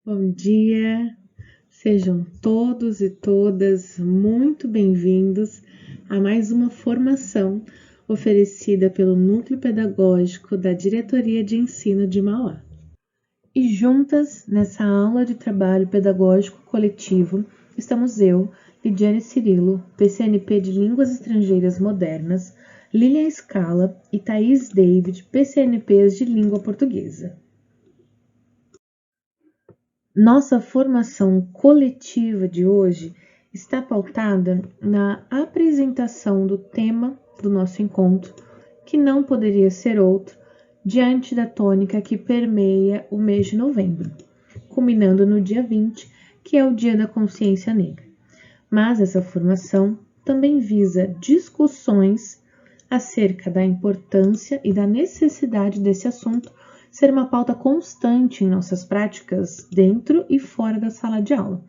Bom dia, sejam todos e todas muito bem-vindos a mais uma formação oferecida pelo Núcleo Pedagógico da Diretoria de Ensino de Mauá. E juntas, nessa aula de trabalho pedagógico coletivo, estamos eu, Lidiane Cirilo, PCNP de Línguas Estrangeiras Modernas, Lilian Scala e Thaís David, PCNPs de Língua Portuguesa. Nossa formação coletiva de hoje está pautada na apresentação do tema do nosso encontro, que não poderia ser outro, diante da tônica que permeia o mês de novembro, culminando no dia 20, que é o Dia da Consciência Negra. Mas essa formação também visa discussões acerca da importância e da necessidade desse assunto ser uma pauta constante em nossas práticas dentro e fora da sala de aula,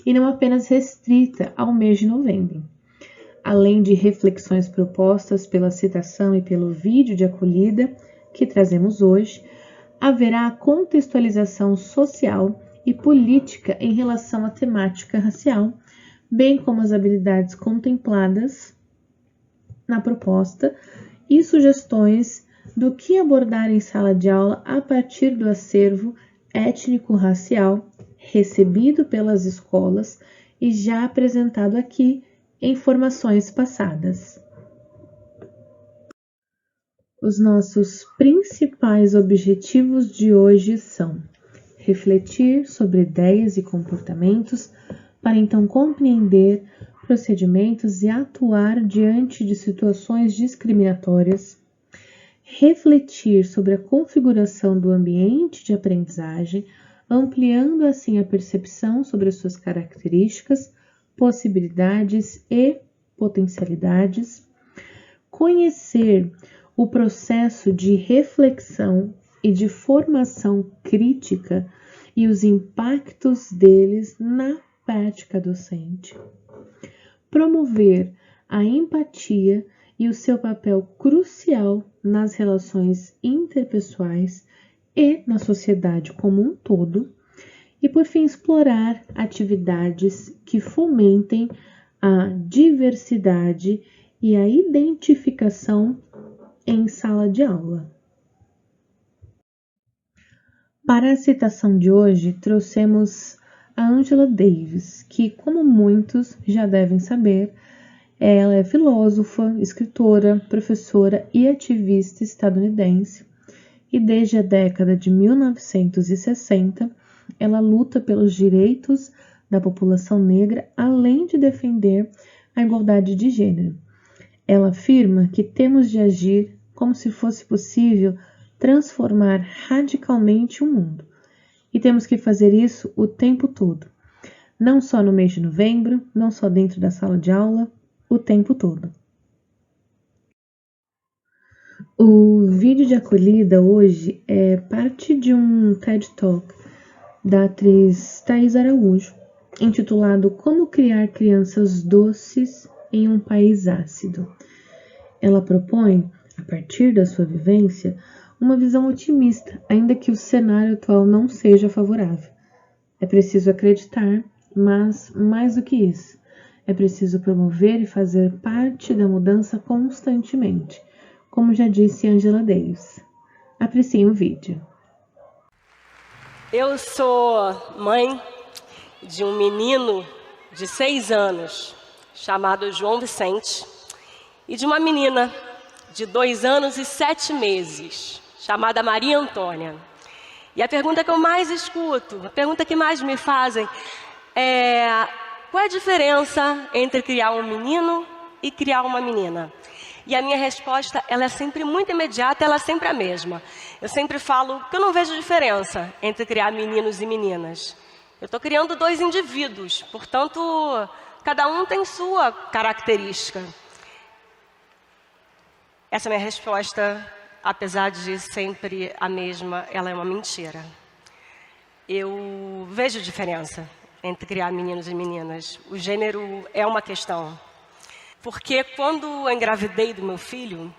e não apenas restrita ao mês de novembro. Além de reflexões propostas pela citação e pelo vídeo de acolhida que trazemos hoje, haverá contextualização social e política em relação à temática racial, bem como as habilidades contempladas na proposta e sugestões do que abordar em sala de aula a partir do acervo étnico-racial recebido pelas escolas e já apresentado aqui em formações passadas. Os nossos principais objetivos de hoje são refletir sobre ideias e comportamentos para então compreender procedimentos e atuar diante de situações discriminatórias, refletir sobre a configuração do ambiente de aprendizagem, ampliando assim a percepção sobre as suas características, possibilidades e potencialidades, conhecer o processo de reflexão e de formação crítica e os impactos deles na prática docente, promover a empatia e o seu papel crucial nas relações interpessoais e na sociedade como um todo, e por fim explorar atividades que fomentem a diversidade e a identificação em sala de aula. Para a citação de hoje, trouxemos a Angela Davis, que, como muitos já devem saber, ela é filósofa, escritora, professora e ativista estadunidense, e desde a década de 1960 ela luta pelos direitos da população negra, além de defender a igualdade de gênero. Ela afirma que temos de agir como se fosse possível transformar radicalmente o mundo, e temos que fazer isso o tempo todo, não só no mês de novembro, não só dentro da sala de aula, o tempo todo. O vídeo de acolhida hoje é parte de um TED Talk da atriz Thaís Araújo, intitulado Como Criar Crianças Doces em um País Ácido. Ela propõe, a partir da sua vivência, uma visão otimista, ainda que o cenário atual não seja favorável. É preciso acreditar, mas mais do que isso, é preciso promover e fazer parte da mudança constantemente, como já disse Angela Davis. Apreciem o vídeo. Eu sou mãe de um menino de 6 anos, chamado João Vicente, e de uma menina de 2 anos e 7 meses, chamada Maria Antônia. E a pergunta que eu mais escuto, a pergunta que mais me fazem é: qual é a diferença entre criar um menino e criar uma menina? E a minha resposta, ela é sempre muito imediata, ela é sempre a mesma. Eu sempre falo que eu não vejo diferença entre criar meninos e meninas. Eu estou criando 2 indivíduos, portanto, cada um tem sua característica. Essa minha resposta, apesar de sempre a mesma, ela é uma mentira. Eu vejo diferença entre criar meninos e meninas. O gênero é uma questão. Porque quando eu engravidei do meu filho,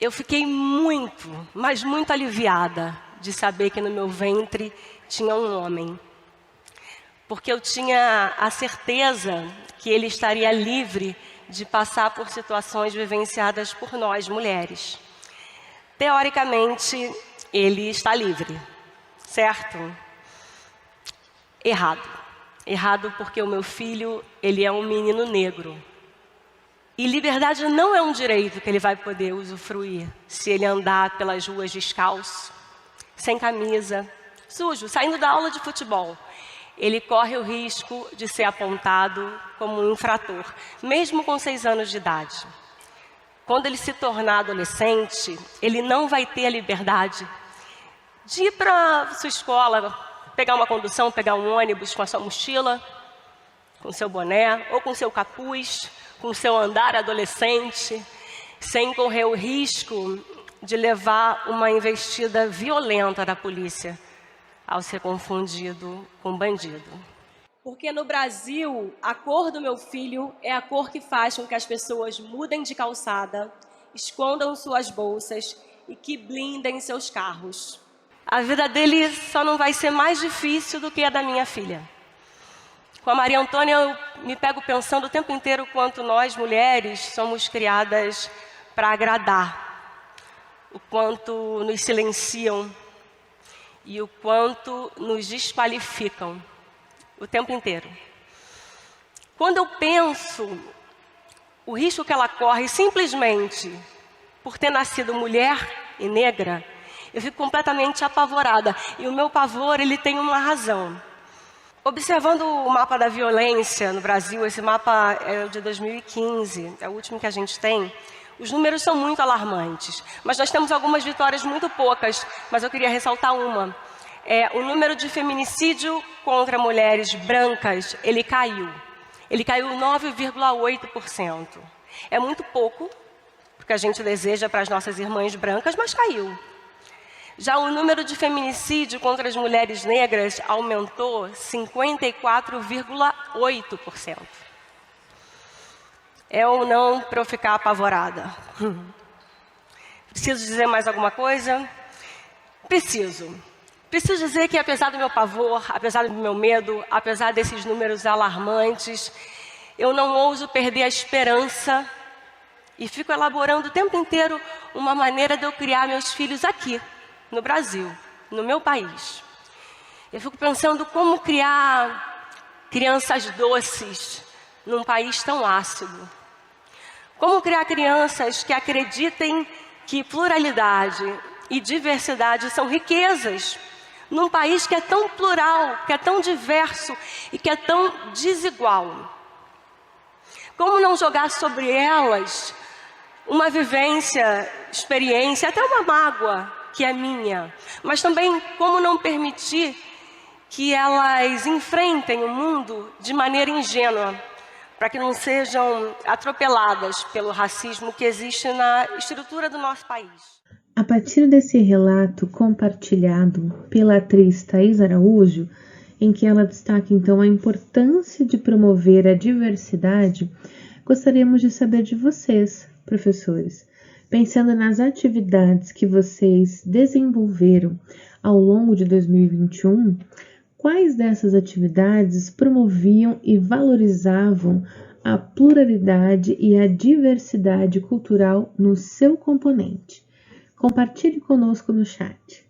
eu fiquei muito, mas muito aliviada de saber que no meu ventre tinha um homem. Porque eu tinha a certeza que ele estaria livre de passar por situações vivenciadas por nós, mulheres. Teoricamente, ele está livre, certo? Errado. Errado porque o meu filho, ele é um menino negro. E liberdade não é um direito que ele vai poder usufruir se ele andar pelas ruas descalço, sem camisa, sujo, saindo da aula de futebol. Ele corre o risco de ser apontado como um infrator, mesmo com 6 anos de idade. Quando ele se tornar adolescente, ele não vai ter a liberdade de ir para sua escola, pegar uma condução, pegar um ônibus com a sua mochila, com seu boné, ou com seu capuz, com seu andar adolescente, sem correr o risco de levar uma investida violenta da polícia ao ser confundido com bandido. Porque no Brasil, a cor do meu filho é a cor que faz com que as pessoas mudem de calçada, escondam suas bolsas e que blindem seus carros. A vida dele só não vai ser mais difícil do que a da minha filha. Com a Maria Antônia, eu me pego pensando o tempo inteiro quanto nós, mulheres, somos criadas para agradar. O quanto nos silenciam e o quanto nos desqualificam o tempo inteiro. Quando eu penso o risco que ela corre simplesmente por ter nascido mulher e negra, eu fico completamente apavorada. E o meu pavor, ele tem uma razão. Observando o mapa da violência no Brasil, esse mapa é de 2015, é o último que a gente tem, os números são muito alarmantes. Mas nós temos algumas vitórias muito poucas, mas eu queria ressaltar uma. O número de feminicídio contra mulheres brancas, ele caiu. Ele caiu 9,8%. É muito pouco, porque a gente deseja para as nossas irmãs brancas, mas caiu. Já o número de feminicídio contra as mulheres negras aumentou 54,8%. É ou não para eu ficar apavorada? Preciso dizer mais alguma coisa? Preciso dizer que apesar do meu pavor, apesar do meu medo, apesar desses números alarmantes, eu não ouso perder a esperança e fico elaborando o tempo inteiro uma maneira de eu criar meus filhos aqui, no Brasil, no meu país. Eu fico pensando como criar crianças doces num país tão ácido. Como criar crianças que acreditem que pluralidade e diversidade são riquezas num país que é tão plural, que é tão diverso e que é tão desigual. Como não jogar sobre elas uma vivência, experiência, até uma mágoa que é minha, mas também como não permitir que elas enfrentem o mundo de maneira ingênua, para que não sejam atropeladas pelo racismo que existe na estrutura do nosso país. A partir desse relato compartilhado pela atriz Thaís Araújo, em que ela destaca então a importância de promover a diversidade, gostaríamos de saber de vocês, professores, pensando nas atividades que vocês desenvolveram ao longo de 2021, quais dessas atividades promoviam e valorizavam a pluralidade e a diversidade cultural no seu componente? Compartilhe conosco no chat.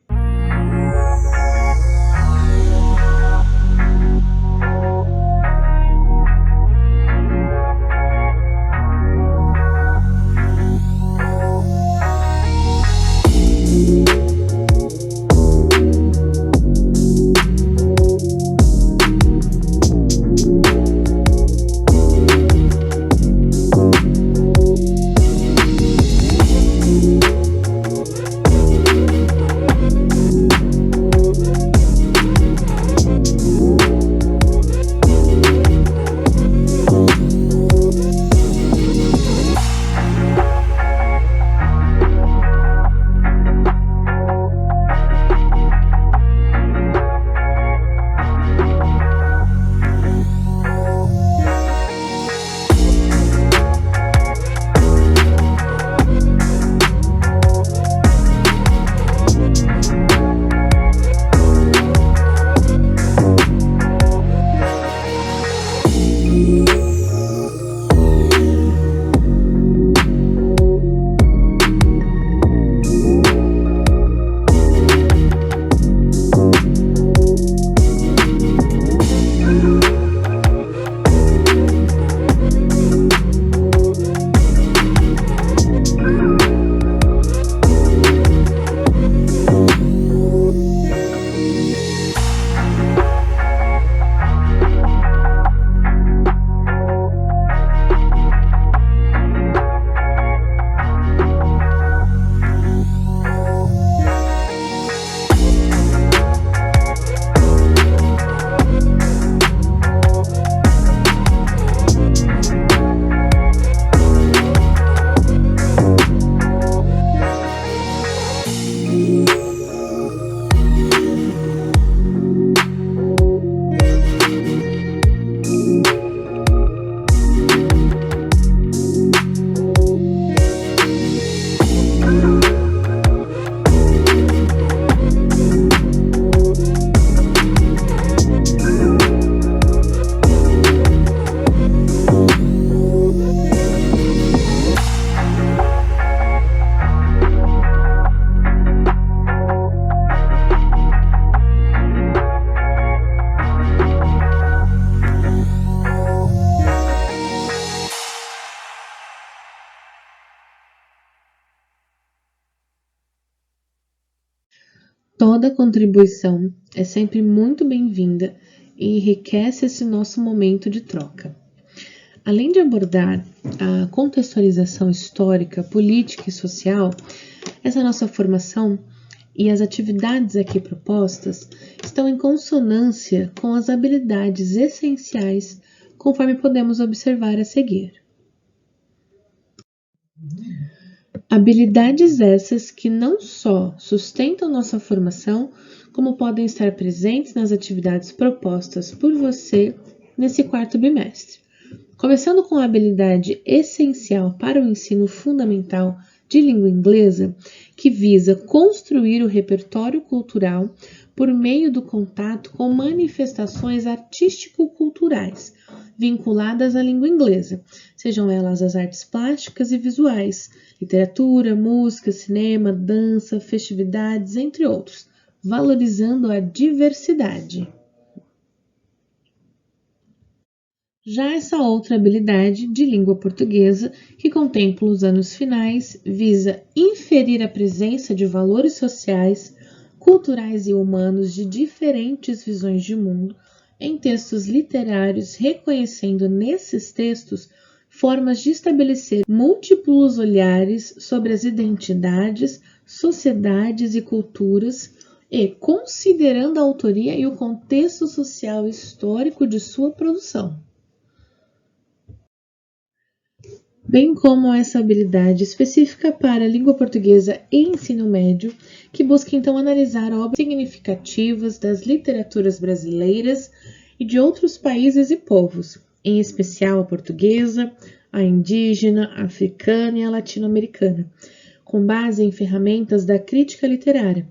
Toda contribuição é sempre muito bem-vinda e enriquece esse nosso momento de troca. Além de abordar a contextualização histórica, política e social, essa nossa formação e as atividades aqui propostas estão em consonância com as habilidades essenciais, conforme podemos observar a seguir. Habilidades essas que não só sustentam nossa formação, como podem estar presentes nas atividades propostas por você nesse quarto bimestre. Começando com a habilidade essencial para o ensino fundamental de língua inglesa, que visa construir o repertório cultural por meio do contato com manifestações artístico-culturais vinculadas à língua inglesa, sejam elas as artes plásticas e visuais, literatura, música, cinema, dança, festividades, entre outros, valorizando a diversidade. Já essa outra habilidade de língua portuguesa, que contempla os anos finais, visa inferir a presença de valores sociais, culturais e humanos de diferentes visões de mundo em textos literários, reconhecendo nesses textos formas de estabelecer múltiplos olhares sobre as identidades, sociedades e culturas e considerando a autoria e o contexto social e histórico de sua produção. Bem como essa habilidade específica para a língua portuguesa e ensino médio, que busca então analisar obras significativas das literaturas brasileiras e de outros países e povos, em especial a portuguesa, a indígena, a africana e a latino-americana, com base em ferramentas da crítica literária,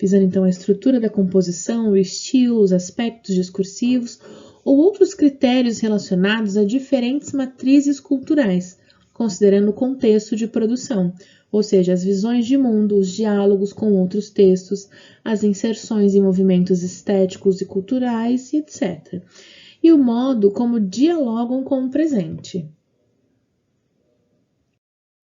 visando então a estrutura da composição, o estilo, os aspectos discursivos ou outros critérios relacionados a diferentes matrizes culturais, considerando o contexto de produção, ou seja, as visões de mundo, os diálogos com outros textos, as inserções em movimentos estéticos e culturais, etc. E o modo como dialogam com o presente.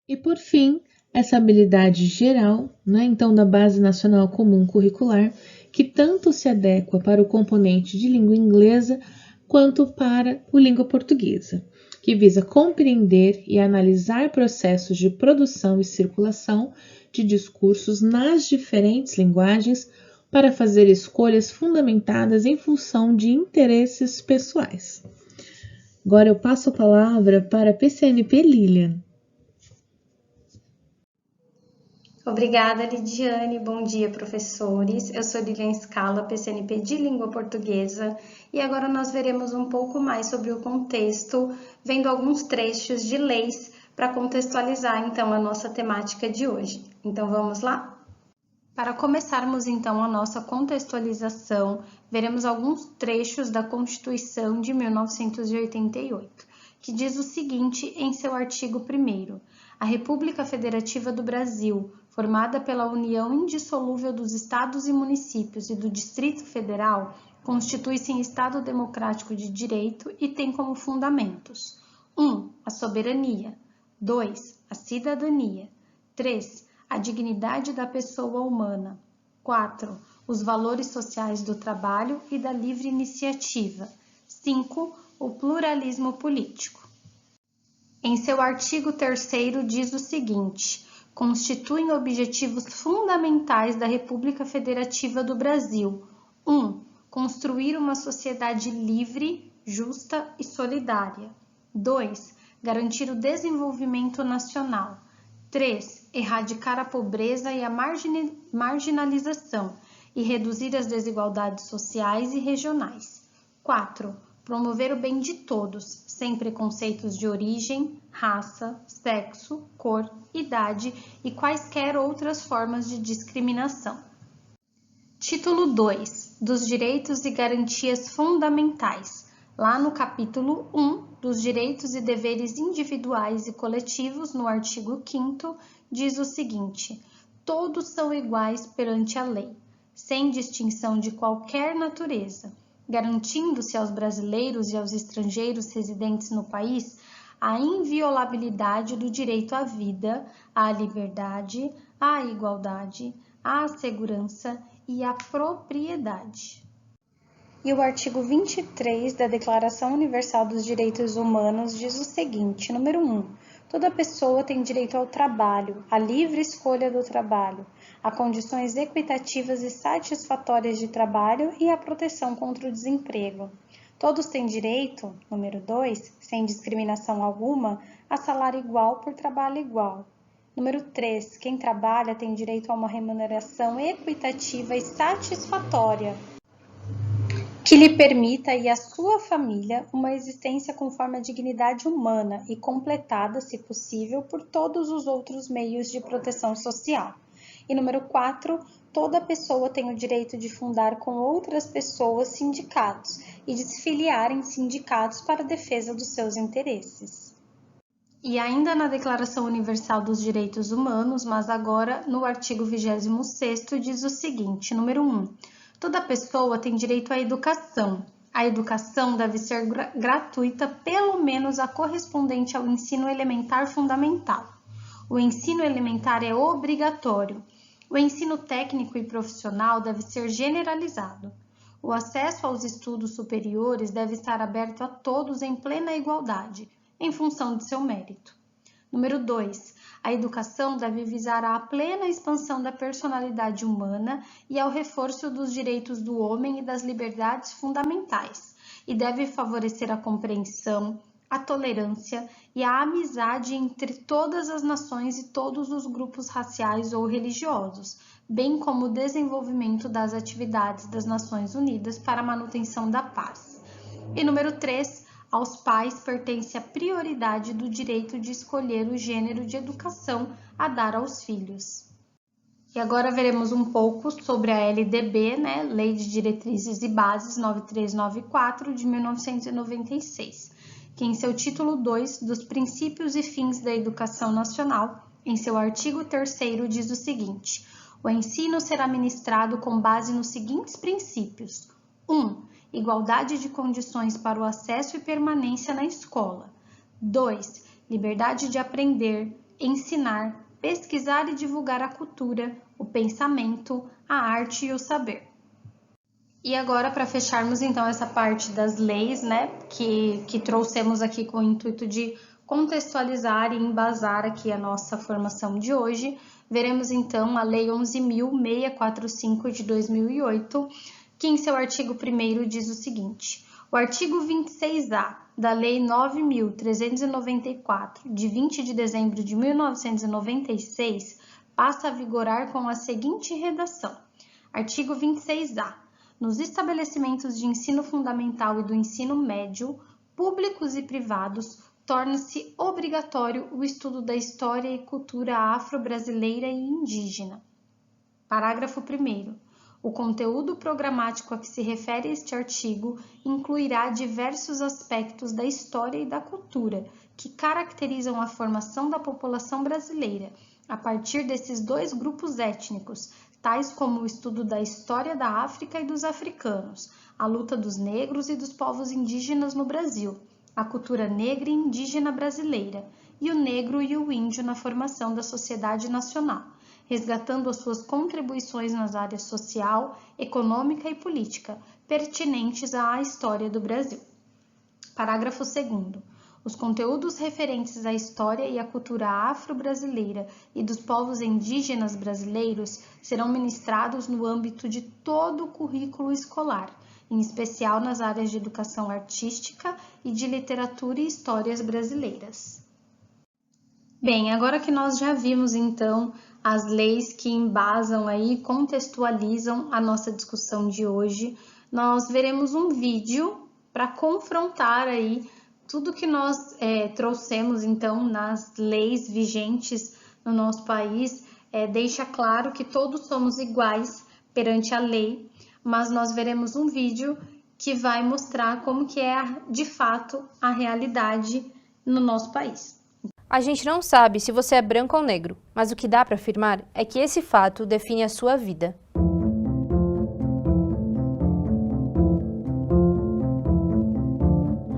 E por fim, essa habilidade geral, então da Base Nacional Comum Curricular, que tanto se adequa para o componente de língua inglesa quanto para o língua portuguesa, que visa compreender e analisar processos de produção e circulação de discursos nas diferentes linguagens para fazer escolhas fundamentadas em função de interesses pessoais. Agora eu passo a palavra para a PCNP Lilian. Obrigada, Lidiane. Bom dia, professores. Eu sou Lilian Scala, PCNP de Língua Portuguesa, e agora nós veremos um pouco mais sobre o contexto, vendo alguns trechos de leis para contextualizar, então, a nossa temática de hoje. Então, vamos lá? Para começarmos, então, a nossa contextualização, veremos alguns trechos da Constituição de 1988, que diz o seguinte em seu artigo 1º: a República Federativa do Brasil, formada pela união indissolúvel dos estados e municípios e do Distrito Federal, constitui-se em Estado democrático de direito e tem como fundamentos: 1. A soberania. 2. A cidadania. 3. A dignidade da pessoa humana. 4. Os valores sociais do trabalho e da livre iniciativa. 5. O pluralismo político. Em seu artigo 3º diz o seguinte: constituem objetivos fundamentais da República Federativa do Brasil: 1. Construir uma sociedade livre, justa e solidária. 2. Garantir o desenvolvimento nacional. 3. Erradicar a pobreza e a marginalização e reduzir as desigualdades sociais e regionais. 4. Promover o bem de todos, sem preconceitos de origem, raça, sexo, cor, idade e quaisquer outras formas de discriminação. Título 2. Dos direitos e garantias fundamentais. Lá no capítulo 1 dos direitos e deveres individuais e coletivos, no artigo 5º, diz o seguinte: todos são iguais perante a lei, sem distinção de qualquer natureza, garantindo-se aos brasileiros e aos estrangeiros residentes no país a inviolabilidade do direito à vida, à liberdade, à igualdade, à segurança e a propriedade. E o artigo 23 da Declaração Universal dos Direitos Humanos diz o seguinte, número 1. Toda pessoa tem direito ao trabalho, à livre escolha do trabalho, a condições equitativas e satisfatórias de trabalho e à proteção contra o desemprego. Todos têm direito, número 2, sem discriminação alguma, a salário igual por trabalho igual. Número 3, quem trabalha tem direito a uma remuneração equitativa e satisfatória, que lhe permita e à sua família uma existência conforme a dignidade humana e completada, se possível, por todos os outros meios de proteção social. E número 4, toda pessoa tem o direito de fundar com outras pessoas sindicatos e de se filiar em sindicatos para a defesa dos seus interesses. E ainda na Declaração Universal dos Direitos Humanos, mas agora no artigo 26º, diz o seguinte, número 1. Toda pessoa tem direito à educação. A educação deve ser gratuita, pelo menos a correspondente ao ensino elementar fundamental. O ensino elementar é obrigatório. O ensino técnico e profissional deve ser generalizado. O acesso aos estudos superiores deve estar aberto a todos em plena igualdade, em função de seu mérito. Número 2. A educação deve visar à plena expansão da personalidade humana e ao reforço dos direitos do homem e das liberdades fundamentais, e deve favorecer a compreensão, a tolerância e a amizade entre todas as nações e todos os grupos raciais ou religiosos, bem como o desenvolvimento das atividades das Nações Unidas para a manutenção da paz. E número 3, aos pais pertence a prioridade do direito de escolher o gênero de educação a dar aos filhos. E agora veremos um pouco sobre a LDB, Lei de Diretrizes e Bases 9394 de 1996, que em seu título 2 dos Princípios e Fins da Educação Nacional, em seu artigo 3º, diz o seguinte: o ensino será ministrado com base nos seguintes princípios. 1. Igualdade de condições para o acesso e permanência na escola. 2. Liberdade de aprender, ensinar, pesquisar e divulgar a cultura, o pensamento, a arte e o saber. E agora, para fecharmos então essa parte das leis, que trouxemos aqui com o intuito de contextualizar e embasar aqui a nossa formação de hoje, veremos então a Lei 11.645 de 2008, que em seu artigo 1º diz o seguinte: o artigo 26A da Lei 9.394, de 20 de dezembro de 1996, passa a vigorar com a seguinte redação. Artigo 26A. Nos estabelecimentos de ensino fundamental e do ensino médio, públicos e privados, torna-se obrigatório o estudo da história e cultura afro-brasileira e indígena. Parágrafo 1º. O conteúdo programático a que se refere este artigo incluirá diversos aspectos da história e da cultura que caracterizam a formação da população brasileira, a partir desses dois grupos étnicos, tais como o estudo da história da África e dos africanos, a luta dos negros e dos povos indígenas no Brasil, a cultura negra e indígena brasileira, e o negro e o índio na formação da sociedade nacional, resgatando as suas contribuições nas áreas social, econômica e política, pertinentes à história do Brasil. Parágrafo 2º. Os conteúdos referentes à história e à cultura afro-brasileira e dos povos indígenas brasileiros serão ministrados no âmbito de todo o currículo escolar, em especial nas áreas de educação artística e de literatura e histórias brasileiras. Bem, agora que nós já vimos então as leis que embasam aí, contextualizam a nossa discussão de hoje, nós veremos um vídeo para confrontar aí tudo que nós trouxemos então nas leis vigentes no nosso país. Deixa claro que todos somos iguais perante a lei, mas nós veremos um vídeo que vai mostrar como que é de fato a realidade no nosso país. A gente não sabe se você é branco ou negro, mas o que dá para afirmar é que esse fato define a sua vida.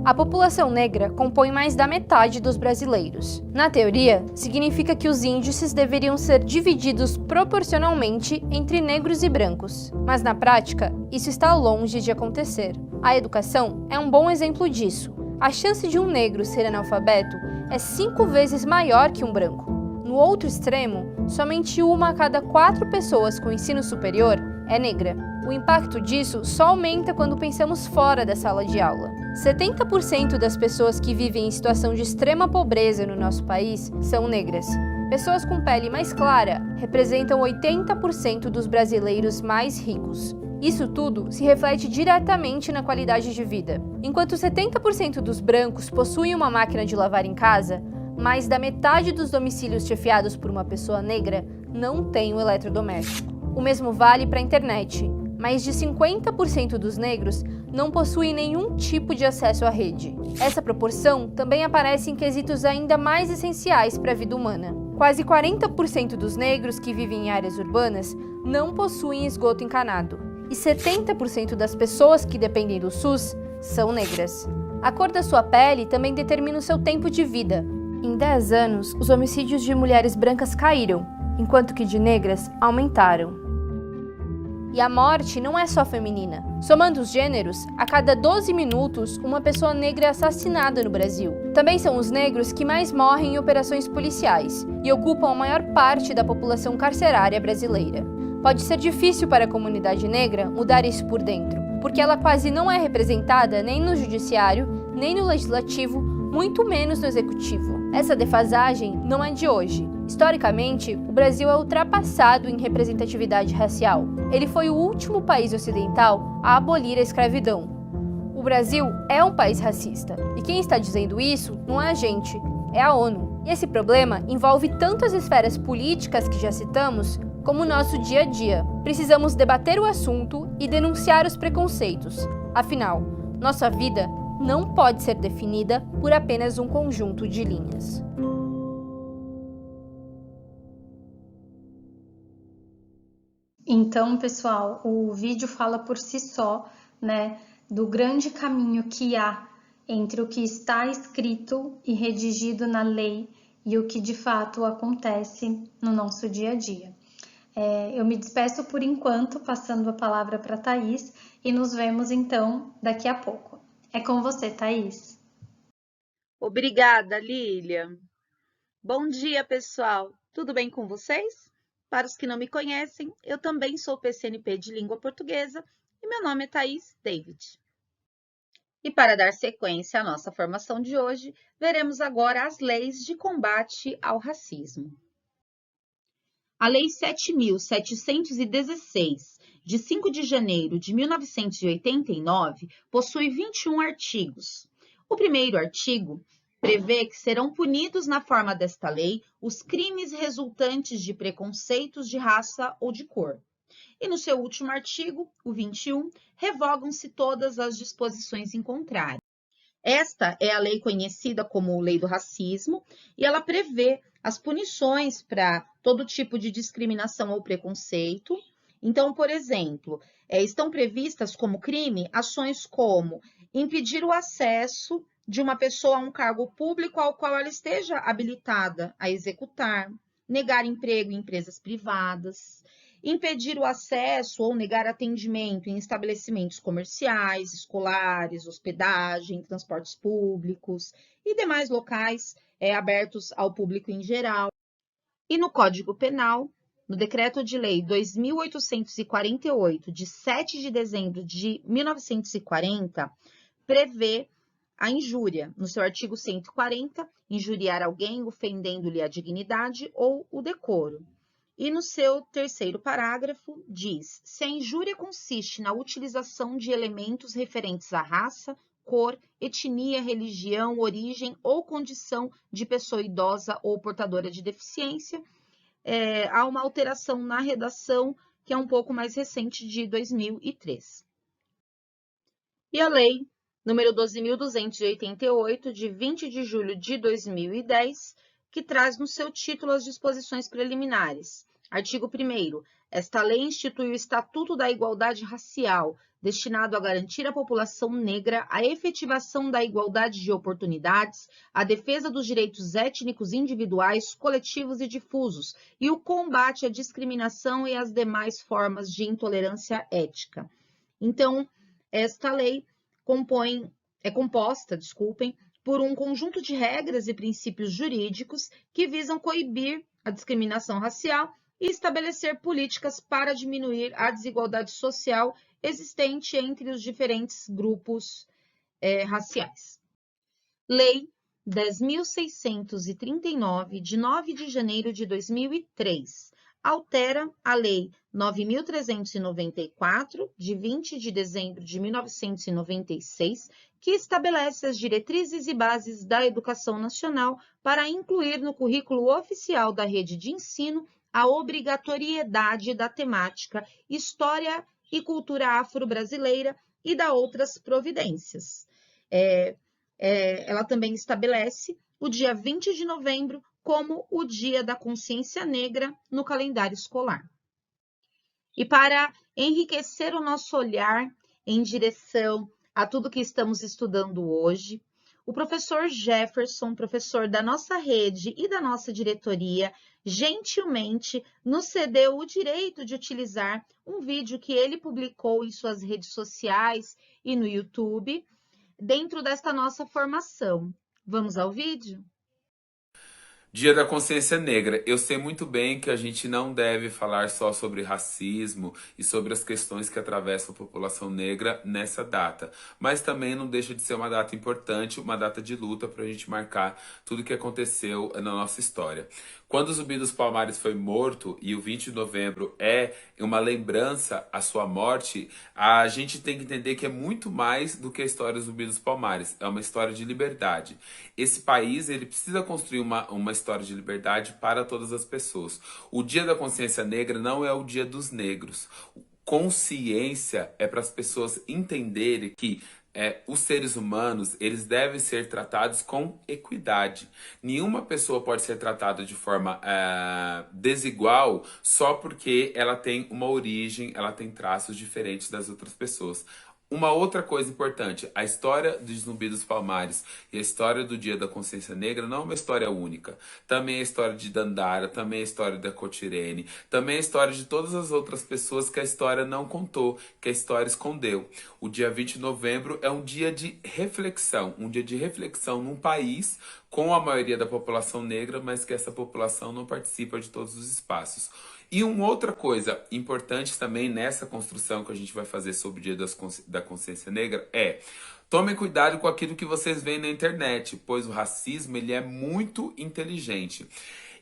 A população negra compõe mais da metade dos brasileiros. Na teoria, significa que os índices deveriam ser divididos proporcionalmente entre negros e brancos. Mas na prática, isso está longe de acontecer. A educação é um bom exemplo disso. A chance de um negro ser analfabeto é 5 vezes maior que um branco. No outro extremo, somente 1 a cada 4 pessoas com ensino superior é negra. O impacto disso só aumenta quando pensamos fora da sala de aula. 70% das pessoas que vivem em situação de extrema pobreza no nosso país são negras. Pessoas com pele mais clara representam 80% dos brasileiros mais ricos. Isso tudo se reflete diretamente na qualidade de vida. Enquanto 70% dos brancos possuem uma máquina de lavar em casa, mais da metade dos domicílios chefiados por uma pessoa negra não tem um eletrodoméstico. O mesmo vale para a internet. Mais de 50% dos negros não possuem nenhum tipo de acesso à rede. Essa proporção também aparece em quesitos ainda mais essenciais para a vida humana. Quase 40% dos negros que vivem em áreas urbanas não possuem esgoto encanado. E 70% das pessoas que dependem do SUS são negras. A cor da sua pele também determina o seu tempo de vida. Em 10 anos, os homicídios de mulheres brancas caíram, enquanto que de negras aumentaram. E a morte não é só feminina. Somando os gêneros, a cada 12 minutos, uma pessoa negra é assassinada no Brasil. Também são os negros que mais morrem em operações policiais e ocupam a maior parte da população carcerária brasileira. Pode ser difícil para a comunidade negra mudar isso por dentro, porque ela quase não é representada nem no judiciário, nem no legislativo, muito menos no executivo. Essa defasagem não é de hoje. Historicamente, o Brasil é ultrapassado em representatividade racial. Ele foi o último país ocidental a abolir a escravidão. O Brasil é um país racista, e quem está dizendo isso não é a gente, é a ONU. E esse problema envolve tanto as esferas políticas que já citamos, como o nosso dia a dia. Precisamos debater o assunto e denunciar os preconceitos. Afinal, nossa vida não pode ser definida por apenas um conjunto de linhas. Então, pessoal, o vídeo fala por si só, né, do grande caminho que há entre o que está escrito e redigido na lei e o que de fato acontece no nosso dia a dia. Eu me despeço por enquanto, passando a palavra para a Thaís, e nos vemos então daqui a pouco. É com você, Thaís. Obrigada, Lilian. Bom dia, pessoal. Tudo bem com vocês? Para os que não me conhecem, eu também sou PCNP de Língua Portuguesa e meu nome é Thaís David. E para dar sequência à nossa formação de hoje, veremos agora as leis de combate ao racismo. A Lei 7.716, de 5 de janeiro de 1989, possui 21 artigos. O primeiro artigo prevê que serão punidos na forma desta lei os crimes resultantes de preconceitos de raça ou de cor. E no seu último artigo, o 21, revogam-se todas as disposições em contrário. Esta é a lei conhecida como Lei do Racismo e ela prevê as punições para todo tipo de discriminação ou preconceito. Então, por exemplo, estão previstas como crime ações como impedir o acesso de uma pessoa a um cargo público ao qual ela esteja habilitada a executar, negar emprego em empresas privadas, impedir o acesso ou negar atendimento em estabelecimentos comerciais, escolares, hospedagem, transportes públicos e demais locais abertos ao público em geral. E no Código Penal, no Decreto de Lei 2.848, de 7 de dezembro de 1940, prevê a injúria, no seu artigo 140, injuriar alguém ofendendo-lhe a dignidade ou o decoro. E no seu terceiro parágrafo diz: se a injúria consiste na utilização de elementos referentes à raça, cor, etnia, religião, origem ou condição de pessoa idosa ou portadora de deficiência, há uma alteração na redação que é um pouco mais recente, de 2003. E a lei número 12.288, de 20 de julho de 2010, que traz no seu título as disposições preliminares. Artigo 1º. Esta lei institui o Estatuto da Igualdade Racial, destinado a garantir à população negra a efetivação da igualdade de oportunidades, a defesa dos direitos étnicos individuais, coletivos e difusos, e o combate à discriminação e às demais formas de intolerância étnica. Então, esta lei é composta, por um conjunto de regras e princípios jurídicos que visam coibir a discriminação racial e estabelecer políticas para diminuir a desigualdade social existente entre os diferentes grupos raciais. Lei 10.639, de 9 de janeiro de 2003, altera a Lei 9.394, de 20 de dezembro de 1996, que estabelece as diretrizes e bases da educação nacional para incluir no currículo oficial da rede de ensino a obrigatoriedade da temática História e Cultura Afro-Brasileira e da outras providências. Ela também estabelece o dia 20 de novembro como o Dia da Consciência Negra no calendário escolar. E para enriquecer o nosso olhar em direção a tudo que estamos estudando hoje, o professor Jefferson, professor da nossa rede e da nossa diretoria, gentilmente nos cedeu o direito de utilizar um vídeo que ele publicou em suas redes sociais e no YouTube, dentro desta nossa formação. Vamos ao vídeo? Dia da Consciência Negra. Eu sei muito bem que a gente não deve falar só sobre racismo e sobre as questões que atravessam a população negra nessa data, mas também não deixa de ser uma data importante, uma data de luta para a gente marcar tudo o que aconteceu na nossa história. Quando o Zumbi dos Palmares foi morto e o 20 de novembro é uma lembrança à sua morte, a gente tem que entender que é muito mais do que a história do Zumbi dos Palmares. É uma história de liberdade. Esse país ele precisa construir uma história de liberdade para todas as pessoas. O Dia da Consciência Negra não é o dia dos negros. Consciência é para as pessoas entenderem que os seres humanos, eles devem ser tratados com equidade. Nenhuma pessoa pode ser tratada de forma desigual só porque ela tem uma origem, ela tem traços diferentes das outras pessoas. Uma outra coisa importante, a história do Zumbi dos Palmares e a história do Dia da Consciência Negra não é uma história única. Também é a história de Dandara, também é a história da Cotirene, também é a história de todas as outras pessoas que a história não contou, que a história escondeu. O dia 20 de novembro é um dia de reflexão num país com a maioria da população negra, mas que essa população não participa de todos os espaços. E uma outra coisa importante também nessa construção que a gente vai fazer sobre o Dia da Consciência Negra é: tomem cuidado com aquilo que vocês veem na internet, pois o racismo ele é muito inteligente.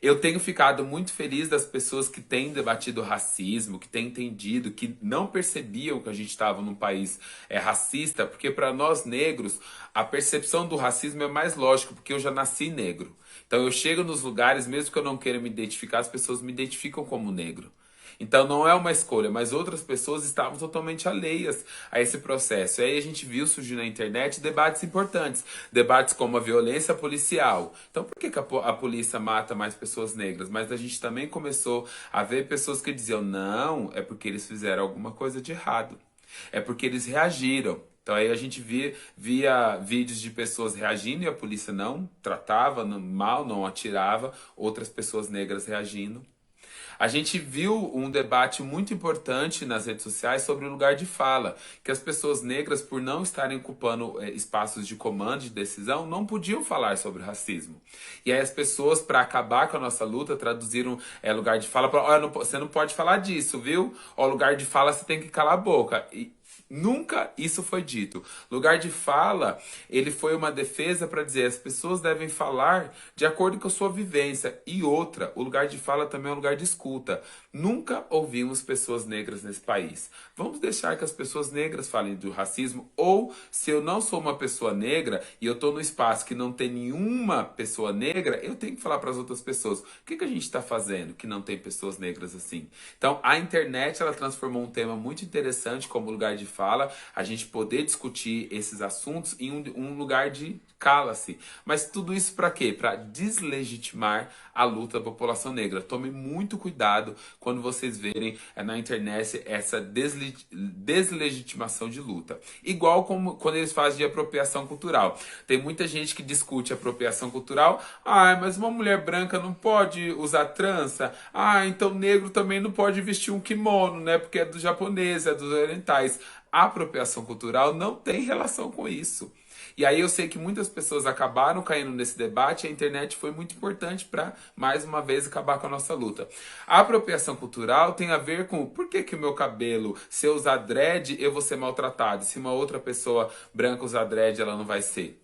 Eu tenho ficado muito feliz das pessoas que têm debatido racismo, que têm entendido, que não percebiam que a gente estava num país racista, porque para nós negros a percepção do racismo é mais lógica, porque eu já nasci negro. Então eu chego nos lugares, mesmo que eu não queira me identificar, as pessoas me identificam como negro. Então não é uma escolha, mas outras pessoas estavam totalmente alheias a esse processo. E aí a gente viu surgir na internet debates importantes, debates como a violência policial. Então por que a polícia mata mais pessoas negras? Mas a gente também começou a ver pessoas que diziam, não, é porque eles fizeram alguma coisa de errado. É porque eles reagiram. Então aí a gente via vídeos de pessoas reagindo e a polícia não tratava mal, não atirava, outras pessoas negras reagindo. A gente viu um debate muito importante nas redes sociais sobre o lugar de fala, que as pessoas negras, por não estarem ocupando espaços de comando, de decisão, não podiam falar sobre racismo. E aí as pessoas, para acabar com a nossa luta, traduziram lugar de fala para, olha, você não pode falar disso, viu? Ó, lugar de fala você tem que calar a boca. E nunca isso foi dito. Lugar de fala, ele foi uma defesa para dizer as pessoas devem falar de acordo com a sua vivência. E outra, o lugar de fala também é um lugar de escuta. Nunca ouvimos pessoas negras nesse país. Vamos deixar que as pessoas negras falem do racismo, ou se eu não sou uma pessoa negra e eu estou no espaço que não tem nenhuma pessoa negra, eu tenho que falar para as outras pessoas. O que a gente está fazendo que não tem pessoas negras assim? Então, a internet ela transformou um tema muito interessante como lugar de fala fala, a gente poder discutir esses assuntos em um lugar de cala-se. Mas tudo isso para quê? Para deslegitimar a luta da população negra. Tome muito cuidado quando vocês verem na internet essa deslegitimação de luta. Igual como quando eles fazem de apropriação cultural. Tem muita gente que discute apropriação cultural. Ah, mas uma mulher branca não pode usar trança. Ah, então negro também não pode vestir um kimono, né? Porque é dos japoneses, é dos orientais. A apropriação cultural não tem relação com isso. E aí eu sei que muitas pessoas acabaram caindo nesse debate e a internet foi muito importante para, mais uma vez, acabar com a nossa luta. A apropriação cultural tem a ver com por que que o meu cabelo, se eu usar dread, eu vou ser maltratado. Se uma outra pessoa branca usar dread, ela não vai ser.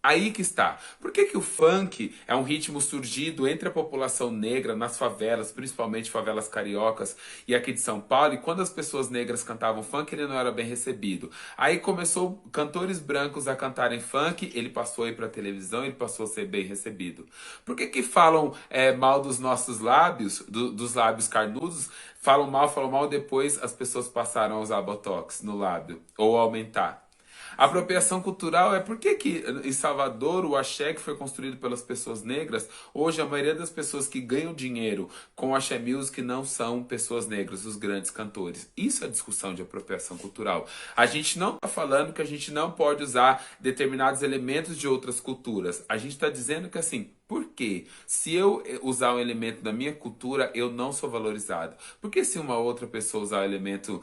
Aí que está. Por que que o funk é um ritmo surgido entre a população negra nas favelas, principalmente favelas cariocas e aqui de São Paulo, e quando as pessoas negras cantavam funk, ele não era bem recebido. Aí começou cantores brancos a cantarem funk, ele passou a ir para a televisão, ele passou a ser bem recebido. Por que que falam mal dos nossos lábios, dos lábios carnudos? Falam mal, depois as pessoas passaram a usar botox no lábio, ou a aumentar. A apropriação cultural é por que em Salvador o axé que foi construído pelas pessoas negras, hoje a maioria das pessoas que ganham dinheiro com axé music não são pessoas negras, os grandes cantores. Isso é discussão de apropriação cultural. A gente não está falando que a gente não pode usar determinados elementos de outras culturas. A gente está dizendo que assim, por quê? Se eu usar um elemento da minha cultura, eu não sou valorizado. Porque se uma outra pessoa usar um elemento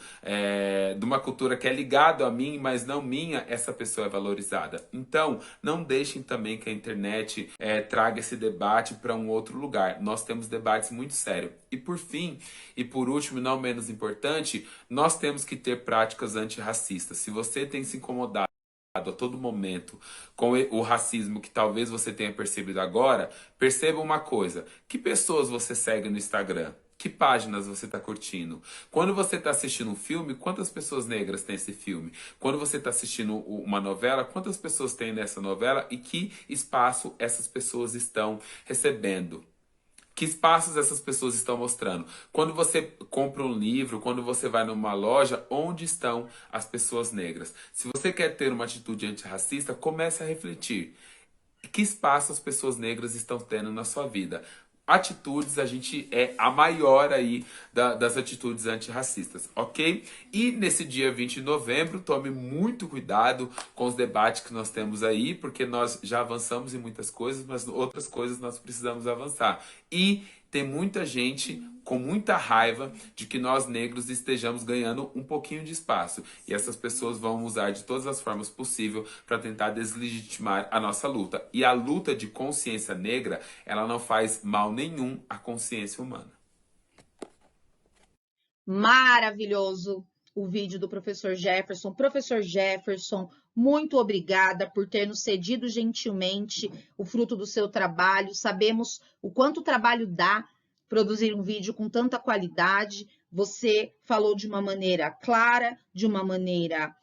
de uma cultura que é ligado a mim, mas não minha, essa pessoa é valorizada. Então, não deixem também que a internet traga esse debate para um outro lugar. Nós temos debates muito sérios. E por fim, e por último, não menos importante, nós temos que ter práticas antirracistas. Se você tem se incomodado a todo momento com o racismo que talvez você tenha percebido agora, perceba uma coisa: que pessoas você segue no Instagram? Que páginas você está curtindo? Quando você está assistindo um filme, quantas pessoas negras tem esse filme? Quando você está assistindo uma novela, quantas pessoas tem nessa novela e que espaço essas pessoas estão recebendo? Que espaços essas pessoas estão mostrando? Quando você compra um livro, quando você vai numa loja, onde estão as pessoas negras? Se você quer ter uma atitude antirracista, comece a refletir. Que espaço as pessoas negras estão tendo na sua vida? Atitudes, a gente é a maior aí das atitudes antirracistas, ok? E nesse dia 20 de novembro, tome muito cuidado com os debates que nós temos aí, porque nós já avançamos em muitas coisas, mas outras coisas nós precisamos avançar. E tem muita gente com muita raiva de que nós negros estejamos ganhando um pouquinho de espaço. E essas pessoas vão usar de todas as formas possíveis para tentar deslegitimar a nossa luta. E a luta de consciência negra, ela não faz mal nenhum à consciência humana. Maravilhoso o vídeo do professor Jefferson. Professor Jefferson, muito obrigada por ter nos cedido gentilmente o fruto do seu trabalho. Sabemos o quanto trabalho dá produzir um vídeo com tanta qualidade. Você falou de uma maneira clara, de uma maneira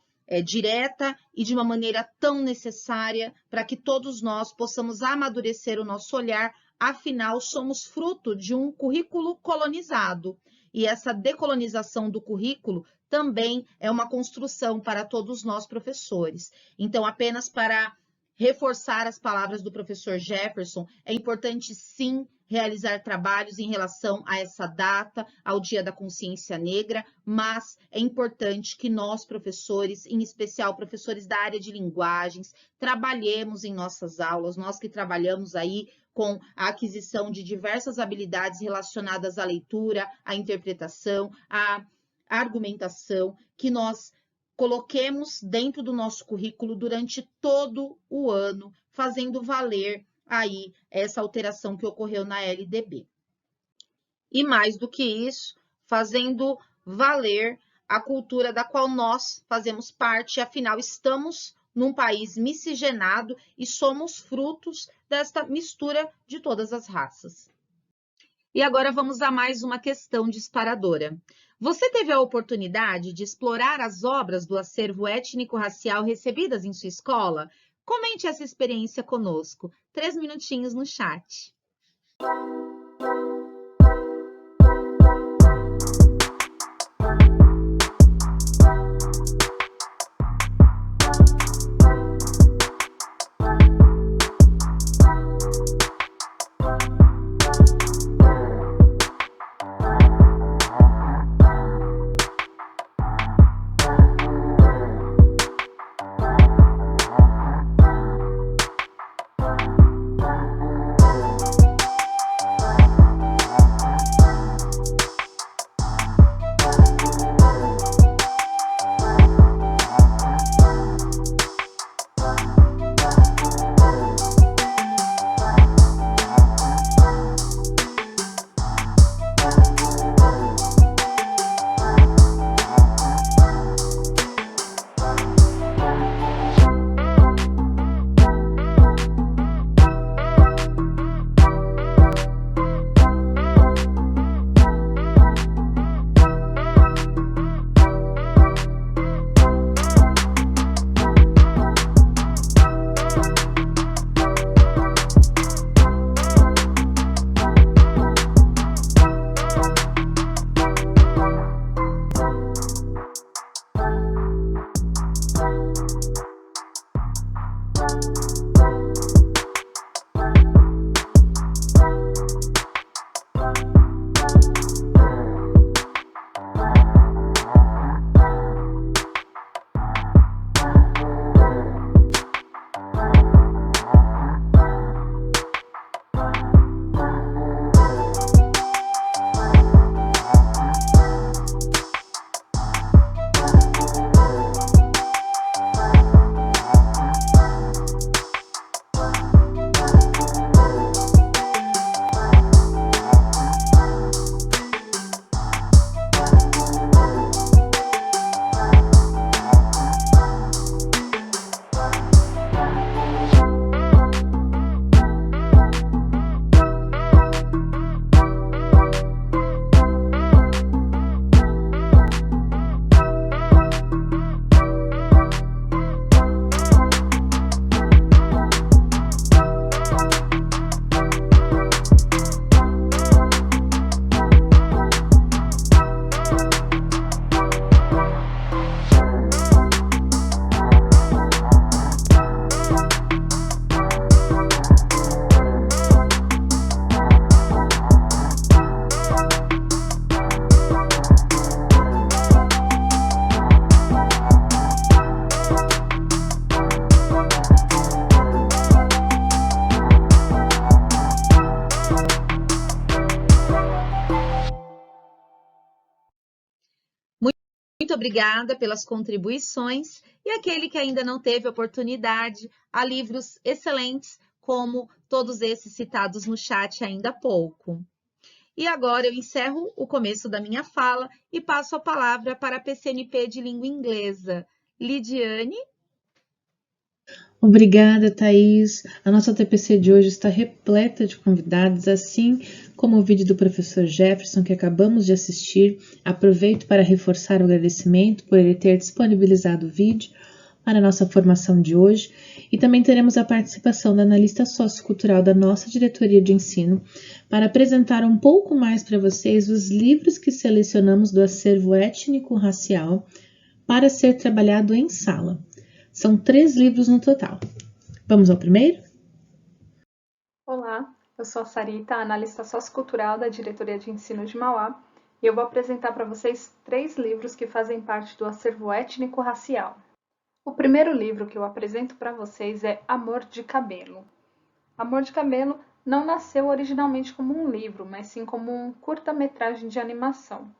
direta e de uma maneira tão necessária para que todos nós possamos amadurecer o nosso olhar. Afinal, somos fruto de um currículo colonizado. E essa decolonização do currículo também é uma construção para todos nós professores. Então, apenas para reforçar as palavras do professor Jefferson, é importante sim realizar trabalhos em relação a essa data, ao Dia da Consciência Negra, mas é importante que nós, professores, em especial professores da área de linguagens, trabalhemos em nossas aulas, nós que trabalhamos aí com a aquisição de diversas habilidades relacionadas à leitura, à interpretação, à argumentação, que nós coloquemos dentro do nosso currículo durante todo o ano, fazendo valer aí essa alteração que ocorreu na LDB. E mais do que isso, fazendo valer a cultura da qual nós fazemos parte, afinal estamos num país miscigenado e somos frutos desta mistura de todas as raças. E agora vamos a mais uma questão disparadora. Você teve a oportunidade de explorar as obras do acervo étnico-racial recebidas em sua escola? Comente essa experiência conosco. 3 minutinhos no chat. Muito obrigada pelas contribuições e aquele que ainda não teve oportunidade, há livros excelentes como todos esses citados no chat ainda há pouco. E agora eu encerro o começo da minha fala e passo a palavra para a PCNP de Língua Inglesa. Lidiane. Obrigada, Thaís. A nossa TPC de hoje está repleta de convidados, assim como o vídeo do professor Jefferson que acabamos de assistir. Aproveito para reforçar o agradecimento por ele ter disponibilizado o vídeo para a nossa formação de hoje. E também teremos a participação da analista sociocultural da nossa diretoria de ensino para apresentar um pouco mais para vocês os livros que selecionamos do acervo étnico-racial para ser trabalhado em sala. São 3 livros no total. Vamos ao primeiro? Olá, eu sou a Sarita, analista sociocultural da Diretoria de Ensino de Mauá, e eu vou apresentar para vocês 3 livros que fazem parte do acervo étnico-racial. O primeiro livro que eu apresento para vocês é Amor de Cabelo. Amor de Cabelo não nasceu originalmente como um livro, mas sim como um curta-metragem de animação.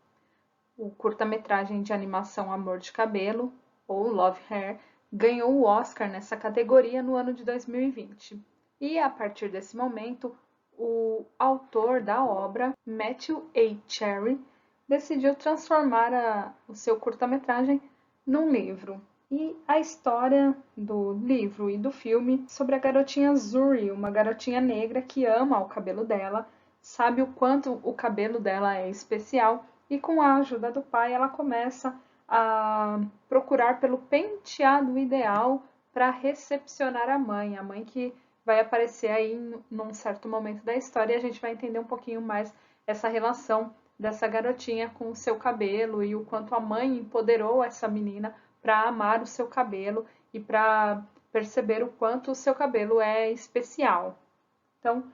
O curta-metragem de animação Amor de Cabelo, ou Love Hair, ganhou o Oscar nessa categoria no ano de 2020. E, a partir desse momento, o autor da obra, Matthew A. Cherry, decidiu transformar o seu curta-metragem num livro. E a história do livro e do filme sobre a garotinha Zuri, uma garotinha negra que ama o cabelo dela, sabe o quanto o cabelo dela é especial e, com a ajuda do pai, ela começa a procurar pelo penteado ideal para recepcionar a mãe que vai aparecer aí num certo momento da história, e a gente vai entender um pouquinho mais essa relação dessa garotinha com o seu cabelo e o quanto a mãe empoderou essa menina para amar o seu cabelo e para perceber o quanto o seu cabelo é especial. Então,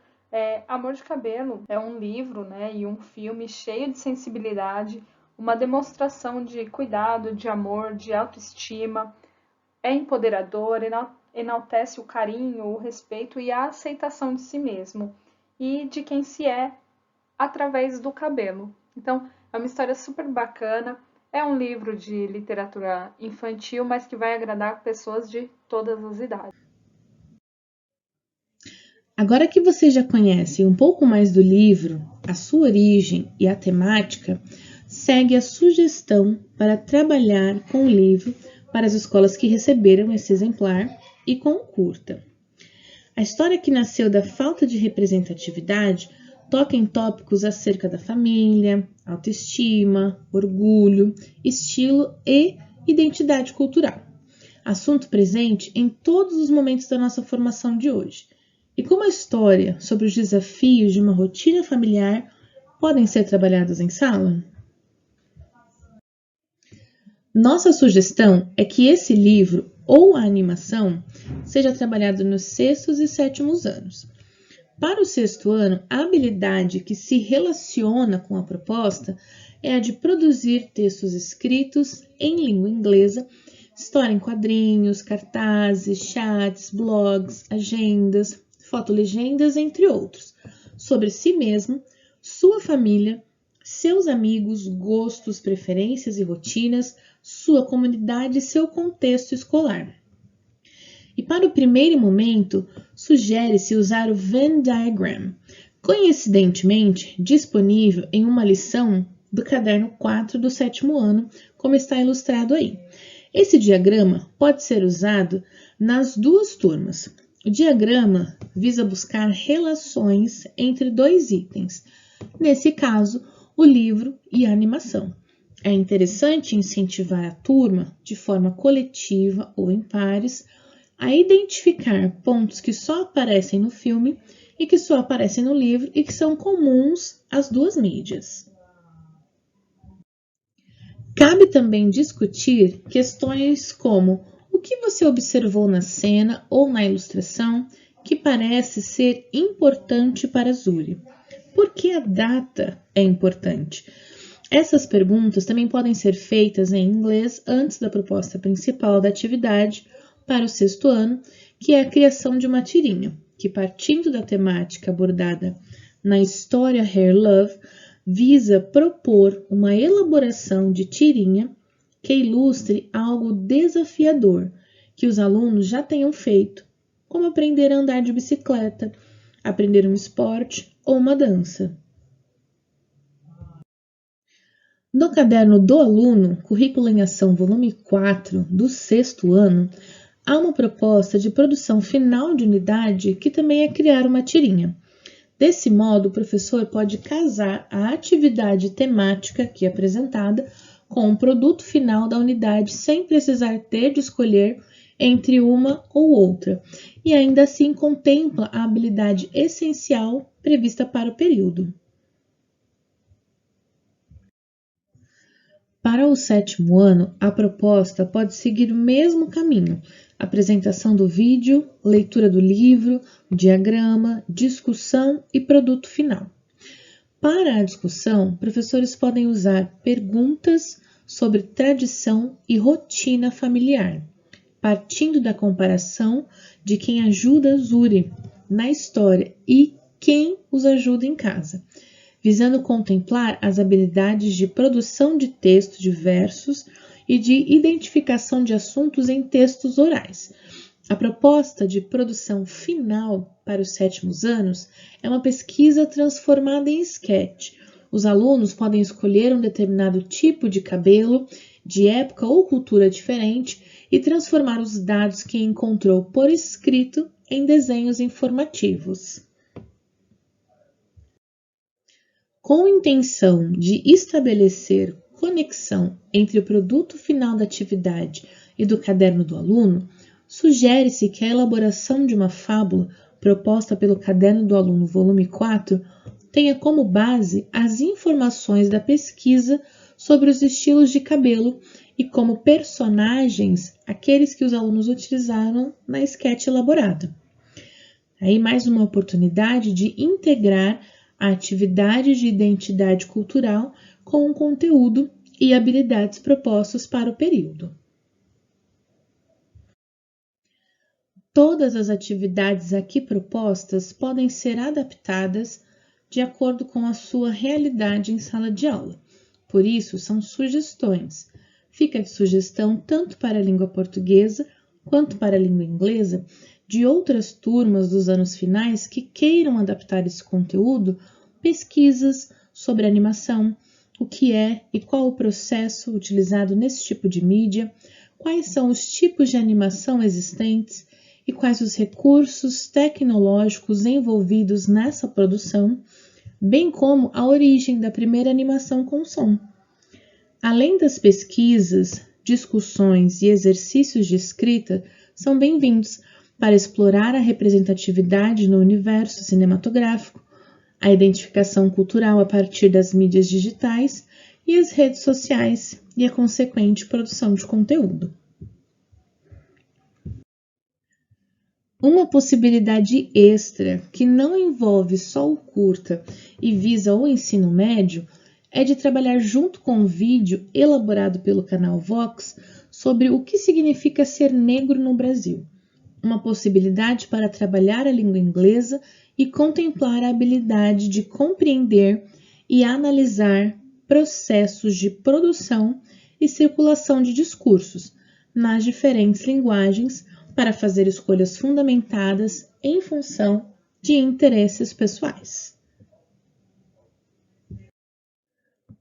Amor de Cabelo é um livro, né, e um filme cheio de sensibilidade, uma demonstração de cuidado, de amor, de autoestima, é empoderador, enaltece o carinho, o respeito e a aceitação de si mesmo e de quem se é através do cabelo. Então, é uma história super bacana, é um livro de literatura infantil, mas que vai agradar pessoas de todas as idades. Agora que vocês já conhecem um pouco mais do livro, a sua origem e a temática, segue a sugestão para trabalhar com o livro para as escolas que receberam esse exemplar e com o curta. A história que nasceu da falta de representatividade toca em tópicos acerca da família, autoestima, orgulho, estilo e identidade cultural. Assunto presente em todos os momentos da nossa formação de hoje. E como a história sobre os desafios de uma rotina familiar podem ser trabalhados em sala? Nossa sugestão é que esse livro ou a animação seja trabalhado nos 6º e 7º anos. Para o 6º ano, a habilidade que se relaciona com a proposta é a de produzir textos escritos em língua inglesa, história em quadrinhos, cartazes, chats, blogs, agendas, fotolegendas, entre outros, sobre si mesmo, sua família, seus amigos, gostos, preferências e rotinas, sua comunidade e seu contexto escolar. E para o primeiro momento, sugere-se usar o Venn Diagram, coincidentemente disponível em uma lição do caderno 4 do 7º ano, como está ilustrado aí. Esse diagrama pode ser usado nas duas turmas. O diagrama visa buscar relações entre 2 itens, nesse caso, o livro e a animação. É interessante incentivar a turma, de forma coletiva ou em pares, a identificar pontos que só aparecem no filme e que só aparecem no livro e que são comuns às duas mídias. Cabe também discutir questões como o que você observou na cena ou na ilustração que parece ser importante para Zuri. Por que a data é importante? Essas perguntas também podem ser feitas em inglês antes da proposta principal da atividade para o 6º ano, que é a criação de uma tirinha, que partindo da temática abordada na história Hair Love, visa propor uma elaboração de tirinha que ilustre algo desafiador que os alunos já tenham feito, como aprender a andar de bicicleta, aprender um esporte ou uma dança. No caderno do aluno, Currículo em Ação, volume 4, do 6º ano, há uma proposta de produção final de unidade que também é criar uma tirinha. Desse modo, o professor pode casar a atividade temática aqui apresentada com o produto final da unidade sem precisar ter de escolher entre uma ou outra, e ainda assim contempla a habilidade essencial prevista para o período. Para o 7º ano, a proposta pode seguir o mesmo caminho: apresentação do vídeo, leitura do livro, diagrama, discussão e produto final. Para a discussão, professores podem usar perguntas sobre tradição e rotina familiar, partindo da comparação de quem ajuda Zuri na história e quem os ajuda em casa, visando contemplar as habilidades de produção de texto de versos e de identificação de assuntos em textos orais. A proposta de produção final para os 7º anos é uma pesquisa transformada em sketch. Os alunos podem escolher um determinado tipo de cabelo, de época ou cultura diferente e transformar os dados que encontrou por escrito em desenhos informativos. Com a intenção de estabelecer conexão entre o produto final da atividade e do caderno do aluno, sugere-se que a elaboração de uma fábula proposta pelo Caderno do Aluno, volume 4, tenha como base as informações da pesquisa sobre os estilos de cabelo e como personagens aqueles que os alunos utilizaram na sketch elaborada. Aí mais uma oportunidade de integrar a atividade de identidade cultural com o conteúdo e habilidades propostos para o período. Todas as atividades aqui propostas podem ser adaptadas de acordo com a sua realidade em sala de aula. Por isso, são sugestões. Fica de sugestão tanto para a língua portuguesa quanto para a língua inglesa de outras turmas dos anos finais que queiram adaptar esse conteúdo, pesquisas sobre animação, o que é e qual o processo utilizado nesse tipo de mídia, quais são os tipos de animação existentes e quais os recursos tecnológicos envolvidos nessa produção, bem como a origem da primeira animação com som. Além das pesquisas, discussões e exercícios de escrita, são bem-vindos para explorar a representatividade no universo cinematográfico, a identificação cultural a partir das mídias digitais e as redes sociais e a consequente produção de conteúdo. Uma possibilidade extra que não envolve só o curta e visa o ensino médio é de trabalhar junto com um vídeo elaborado pelo canal Vox sobre o que significa ser negro no Brasil. Uma possibilidade para trabalhar a língua inglesa e contemplar a habilidade de compreender e analisar processos de produção e circulação de discursos nas diferentes linguagens para fazer escolhas fundamentadas em função de interesses pessoais.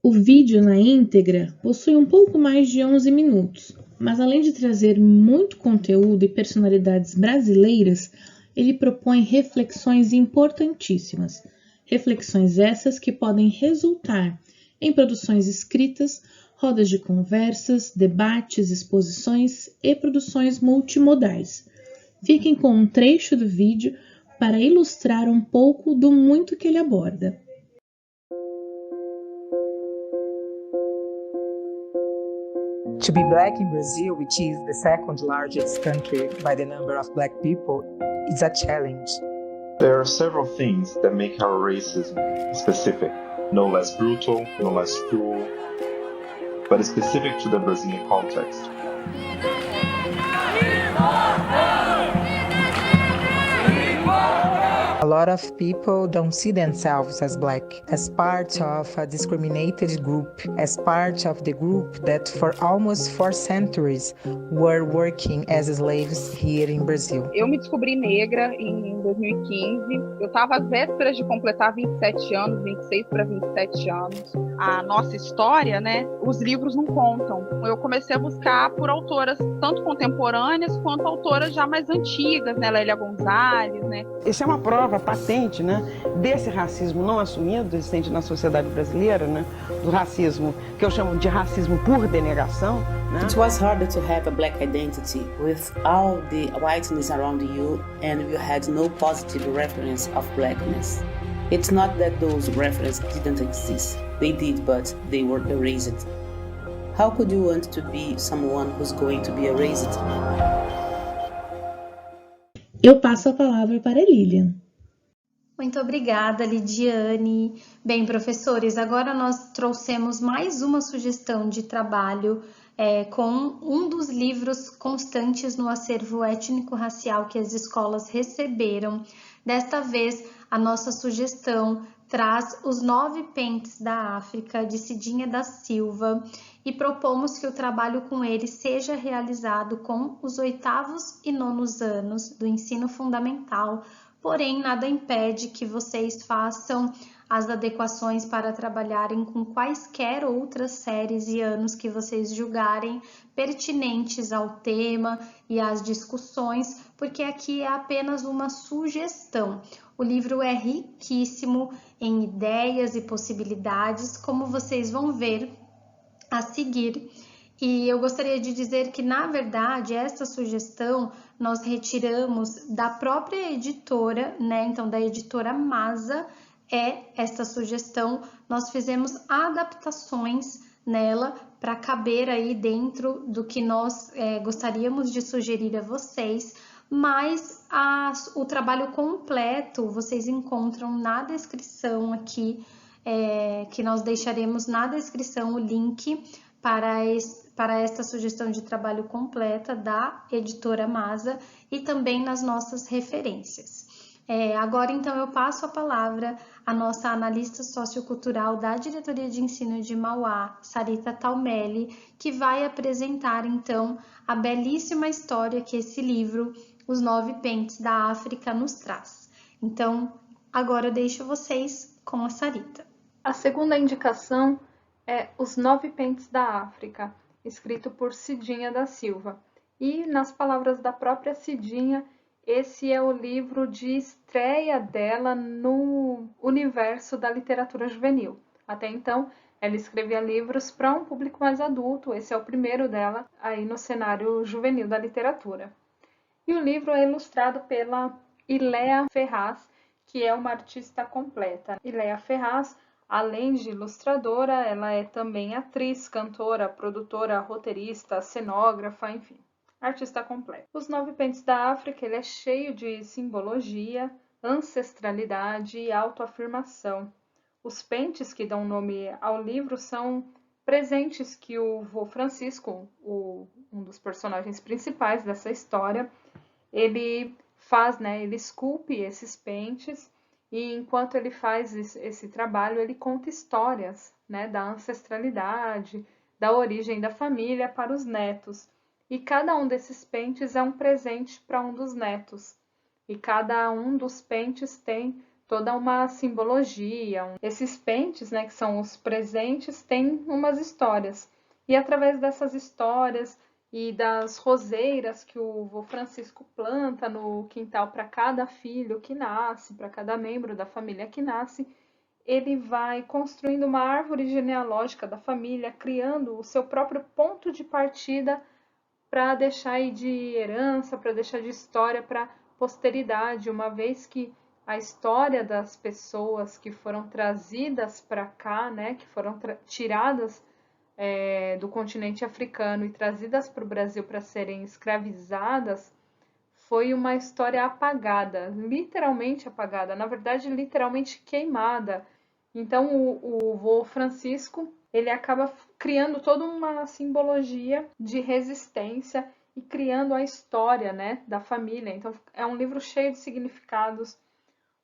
O vídeo na íntegra possui um pouco mais de 11 minutos, mas além de trazer muito conteúdo e personalidades brasileiras, ele propõe reflexões importantíssimas. Reflexões essas que podem resultar em produções escritas, rodas de conversas, debates, exposições e produções multimodais. Fiquem com um trecho do vídeo para ilustrar um pouco do muito que ele aborda. To be black in Brazil, which is the second largest country by the number of black people, is a challenge. There are several things that make our racism specific. No less brutal, no less cruel, but specific to the Brazilian context. A lot of people don't see themselves as black, as part of a discriminated group, as part of the group that for almost 4 centuries were working as slaves here in Brazil. Eu me descobri negra em 2015. Eu estava às vésperas de completar 27 anos, 26 para 27 anos. A nossa história, né, os livros não contam. Eu comecei a buscar por autoras tanto contemporâneas quanto autoras já mais antigas, né, Lélia Gonzalez, né. Isso é uma prova patente, né, desse racismo não assumido existente na sociedade brasileira, né, do racismo que eu chamo de racismo por denegação, né. It was harder to have a black identity with all the whiteness around you and you had no positive reference of blackness. It's not that those references didn't exist. They did, but they were erased. How could you want to be someone who's going to be erased? Eu passo a palavra para a Lilian. Muito obrigada, Lidiane. Bem, professores, agora nós trouxemos mais uma sugestão de trabalho com um dos livros constantes no acervo étnico-racial que as escolas receberam. Desta vez, a nossa sugestão traz Os 9 Pentes da África, de Cidinha da Silva, e propomos que o trabalho com ele seja realizado com os 8º e 9º anos do ensino fundamental, porém nada impede que vocês façam as adequações para trabalharem com quaisquer outras séries e anos que vocês julgarem pertinentes ao tema e às discussões, porque aqui é apenas uma sugestão. O livro é riquíssimo em ideias e possibilidades, como vocês vão ver a seguir. E eu gostaria de dizer que, na verdade, essa sugestão nós retiramos da própria editora, né? Então, da editora Masa, esta sugestão. Nós fizemos adaptações nela para caber aí dentro do que nós gostaríamos de sugerir a vocês, mas o trabalho completo vocês encontram na descrição aqui, que nós deixaremos na descrição o link para esta sugestão de trabalho completa da editora Masa e também nas nossas referências. Agora, então, eu passo a palavra à nossa analista sociocultural da Diretoria de Ensino de Mauá, Sarita Taumelli, que vai apresentar, então, a belíssima história que esse livro, Os 9 Pentes da África, nos traz. Então, agora eu deixo vocês com a Sarita. A segunda indicação é Os 9 Pentes da África, escrito por Cidinha da Silva. E, nas palavras da própria Cidinha, esse é o livro de estreia dela no universo da literatura juvenil. Até então, ela escrevia livros para um público mais adulto, esse é o primeiro dela aí no cenário juvenil da literatura. E o livro é ilustrado pela Iléa Ferraz, que é uma artista completa. Iléa Ferraz Além de ilustradora, ela é também atriz, cantora, produtora, roteirista, cenógrafa, enfim, artista completa. Os 9 Pentes da África, ele é cheio de simbologia, ancestralidade e autoafirmação. Os pentes que dão nome ao livro são presentes que o vô Francisco, um dos personagens principais dessa história, ele faz, né? Ele esculpe esses pentes e enquanto ele faz esse trabalho, ele conta histórias, né? Da ancestralidade, da origem da família para os netos. E cada um desses pentes é um presente para um dos netos. E cada um dos pentes tem toda uma simbologia. Esses pentes, né, que são os presentes, têm umas histórias. E através dessas histórias e das roseiras que o vô Francisco planta no quintal para cada filho que nasce, para cada membro da família que nasce, ele vai construindo uma árvore genealógica da família, criando o seu próprio ponto de partida para deixar aí de herança, para deixar de história para posteridade, uma vez que a história das pessoas que foram trazidas para cá, né, que foram tiradas do continente africano e trazidas para o Brasil para serem escravizadas, foi uma história apagada, literalmente apagada, na verdade, literalmente queimada. Então, o vô Francisco, ele acaba criando toda uma simbologia de resistência e criando a história, né, da família. Então, é um livro cheio de significados.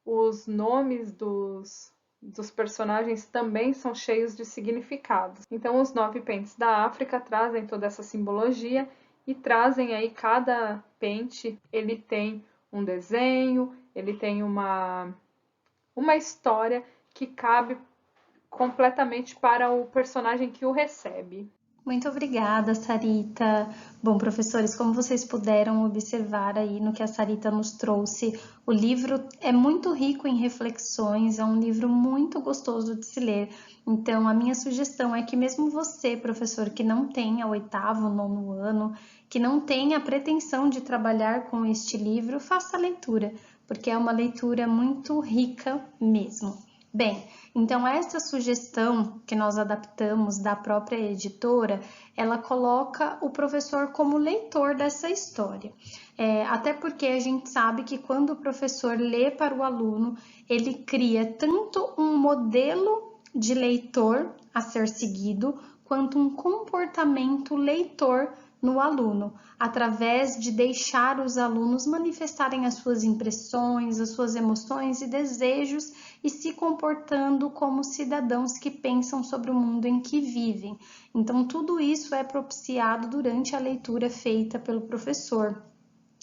Os nomes dos personagens também são cheios de significados. Então, os 9 Pentes da África trazem toda essa simbologia e trazem aí, cada pente, ele tem um desenho, ele tem uma história que cabe completamente para o personagem que o recebe. Muito obrigada, Sarita. Bom, professores, como vocês puderam observar aí no que a Sarita nos trouxe, o livro é muito rico em reflexões, é um livro muito gostoso de se ler. Então, a minha sugestão é que mesmo você, professor, que não tenha o 8º, 9º ano, que não tenha a pretensão de trabalhar com este livro, faça a leitura, porque é uma leitura muito rica mesmo. Bem, então essa sugestão que nós adaptamos da própria editora, ela coloca o professor como leitor dessa história. Até porque a gente sabe que quando o professor lê para o aluno, ele cria tanto um modelo de leitor a ser seguido, quanto um comportamento leitor no aluno, através de deixar os alunos manifestarem as suas impressões, as suas emoções e desejos e se comportando como cidadãos que pensam sobre o mundo em que vivem. Então, tudo isso é propiciado durante a leitura feita pelo professor.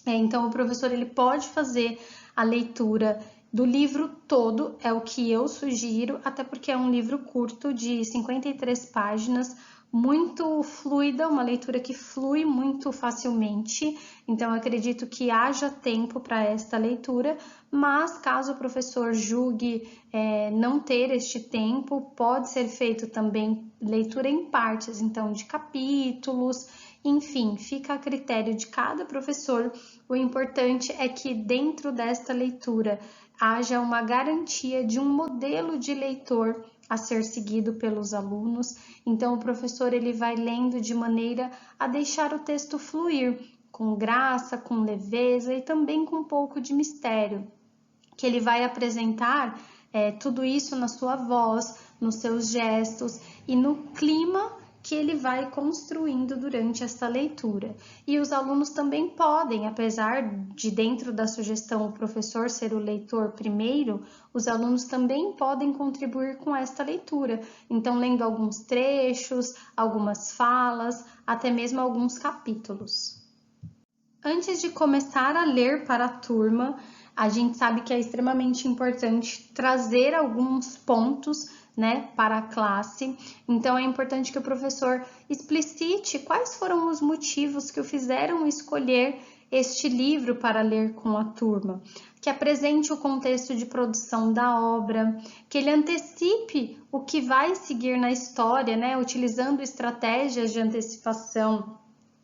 Então, o professor ele pode fazer a leitura do livro todo, é o que eu sugiro, até porque é um livro curto de 53 páginas, muito fluida, uma leitura que flui muito facilmente, então eu acredito que haja tempo para esta leitura, mas caso o professor julgue não ter este tempo, pode ser feito também leitura em partes, então de capítulos, enfim, fica a critério de cada professor. O importante é que dentro desta leitura haja uma garantia de um modelo de leitor a ser seguido pelos alunos. Então, o professor ele vai lendo de maneira a deixar o texto fluir, com graça, com leveza e também com um pouco de mistério, que ele vai apresentar tudo isso na sua voz, nos seus gestos e no clima que ele vai construindo durante esta leitura. E os alunos também podem, apesar de dentro da sugestão o professor ser o leitor primeiro, os alunos também podem contribuir com esta leitura. Então, lendo alguns trechos, algumas falas, até mesmo alguns capítulos. Antes de começar a ler para a turma, a gente sabe que é extremamente importante trazer alguns pontos, né, para a classe. Então, é importante que o professor explicite quais foram os motivos que o fizeram escolher este livro para ler com a turma, que apresente o contexto de produção da obra, que ele antecipe o que vai seguir na história, né, utilizando estratégias de antecipação.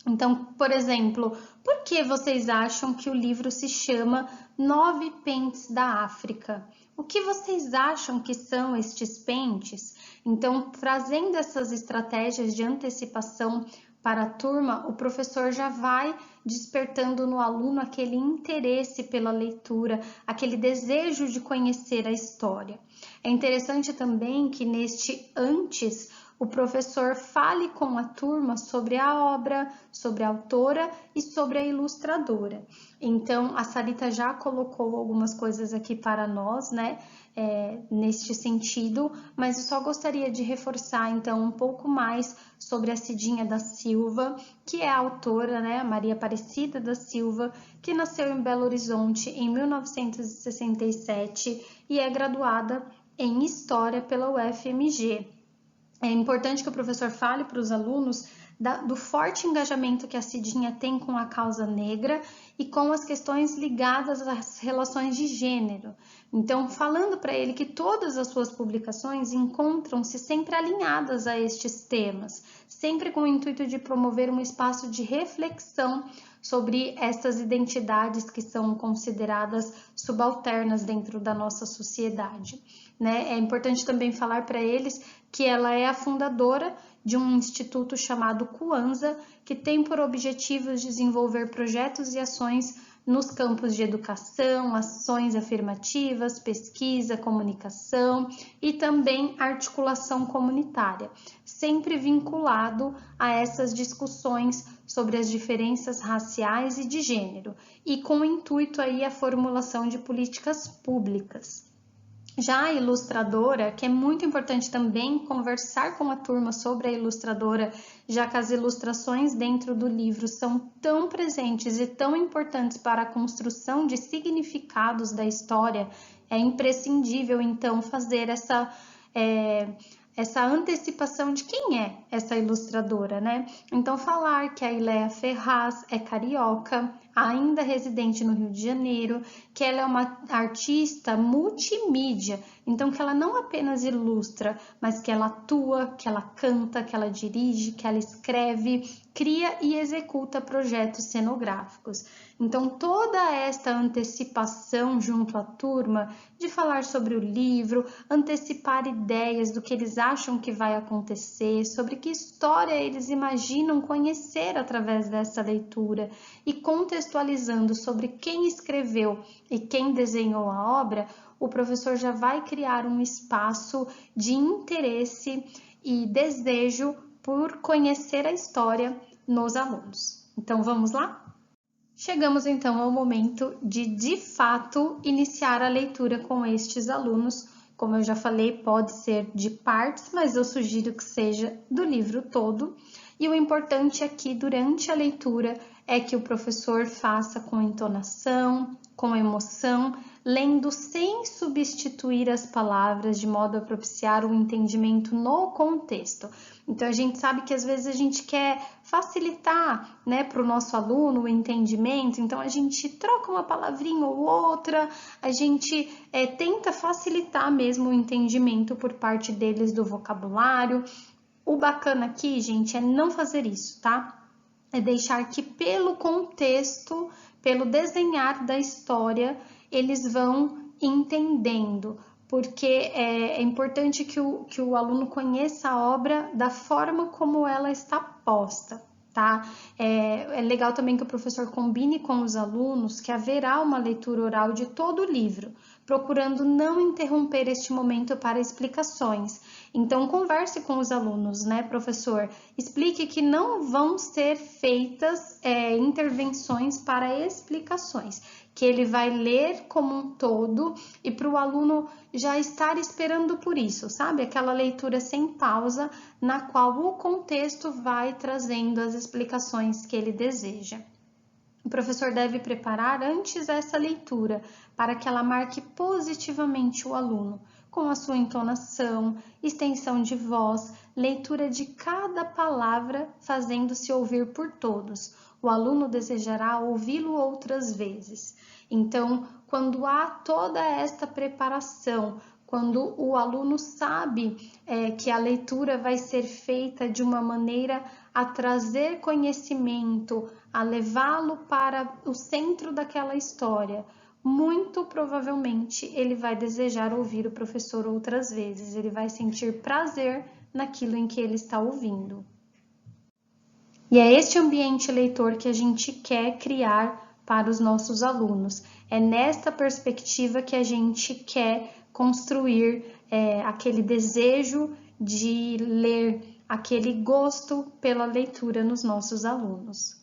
Então, por exemplo, por que vocês acham que o livro se chama 9 Pentes da África? O que vocês acham que são estes pentes? Então, trazendo essas estratégias de antecipação para a turma, o professor já vai despertando no aluno aquele interesse pela leitura, aquele desejo de conhecer a história. É interessante também que neste antes, o professor fale com a turma sobre a obra, sobre a autora e sobre a ilustradora. Então, a Sarita já colocou algumas coisas aqui para nós, né, neste sentido, mas eu só gostaria de reforçar, então, um pouco mais sobre a Cidinha da Silva, que é a autora, né, Maria Aparecida da Silva, que nasceu em Belo Horizonte em 1967 e é graduada em História pela UFMG. É importante que o professor fale para os alunos do forte engajamento que a Cidinha tem com a causa negra e com as questões ligadas às relações de gênero. Então, falando para ele que todas as suas publicações encontram-se sempre alinhadas a estes temas, sempre com o intuito de promover um espaço de reflexão sobre essas identidades que são consideradas subalternas dentro da nossa sociedade. Né? É importante também falar para eles que ela é a fundadora de um instituto chamado Kwanzaa, que tem por objetivo desenvolver projetos e ações nos campos de educação, ações afirmativas, pesquisa, comunicação e também articulação comunitária, sempre vinculado a essas discussões sobre as diferenças raciais e de gênero, e com o intuito aí a formulação de políticas públicas. Já a ilustradora, que é muito importante também conversar com a turma sobre a ilustradora, já que as ilustrações dentro do livro são tão presentes e tão importantes para a construção de significados da história, é imprescindível então fazer essa antecipação de quem é essa ilustradora, né? Então, falar que a Iléa Ferraz é carioca, ainda residente no Rio de Janeiro, que ela é uma artista multimídia, então que ela não apenas ilustra, mas que ela atua, que ela canta, que ela dirige, que ela escreve, cria e executa projetos cenográficos. Então, toda esta antecipação junto à turma de falar sobre o livro, antecipar ideias do que eles acham que vai acontecer, sobre que história eles imaginam conhecer através dessa leitura e contextualizando sobre quem escreveu e quem desenhou a obra, o professor já vai criar um espaço de interesse e desejo por conhecer a história nos alunos. Então, vamos lá? Chegamos então ao momento de fato, iniciar a leitura com estes alunos. Como eu já falei, pode ser de partes, mas eu sugiro que seja do livro todo. E o importante aqui, durante a leitura, é que o professor faça com entonação, com emoção, lendo sem substituir as palavras, de modo a propiciar o entendimento no contexto. Então, a gente sabe que às vezes a gente quer facilitar, né, para o nosso aluno o entendimento, então a gente troca uma palavrinha ou outra, a gente tenta facilitar mesmo o entendimento por parte deles do vocabulário. O bacana aqui, gente, é não fazer isso, tá? É deixar que pelo contexto, pelo desenhar da história, eles vão entendendo, porque é importante que o aluno conheça a obra da forma como ela está posta, tá? É legal também que o professor combine com os alunos que haverá uma leitura oral de todo o livro, procurando não interromper este momento para explicações. Então, converse com os alunos, né, professor? Explique que não vão ser feitas intervenções para explicações, que ele vai ler como um todo e para o aluno já estar esperando por isso, sabe? Aquela leitura sem pausa, na qual o contexto vai trazendo as explicações que ele deseja. O professor deve preparar antes essa leitura para que ela marque positivamente o aluno, com a sua entonação, extensão de voz, leitura de cada palavra, fazendo-se ouvir por todos. O aluno desejará ouvi-lo outras vezes. Então, quando há toda esta preparação, quando o aluno sabe que a leitura vai ser feita de uma maneira a trazer conhecimento, a levá-lo para o centro daquela história, muito provavelmente ele vai desejar ouvir o professor outras vezes, ele vai sentir prazer naquilo em que ele está ouvindo. E é este ambiente leitor que a gente quer criar para os nossos alunos. É nesta perspectiva que a gente quer construir aquele desejo de ler, aquele gosto pela leitura nos nossos alunos.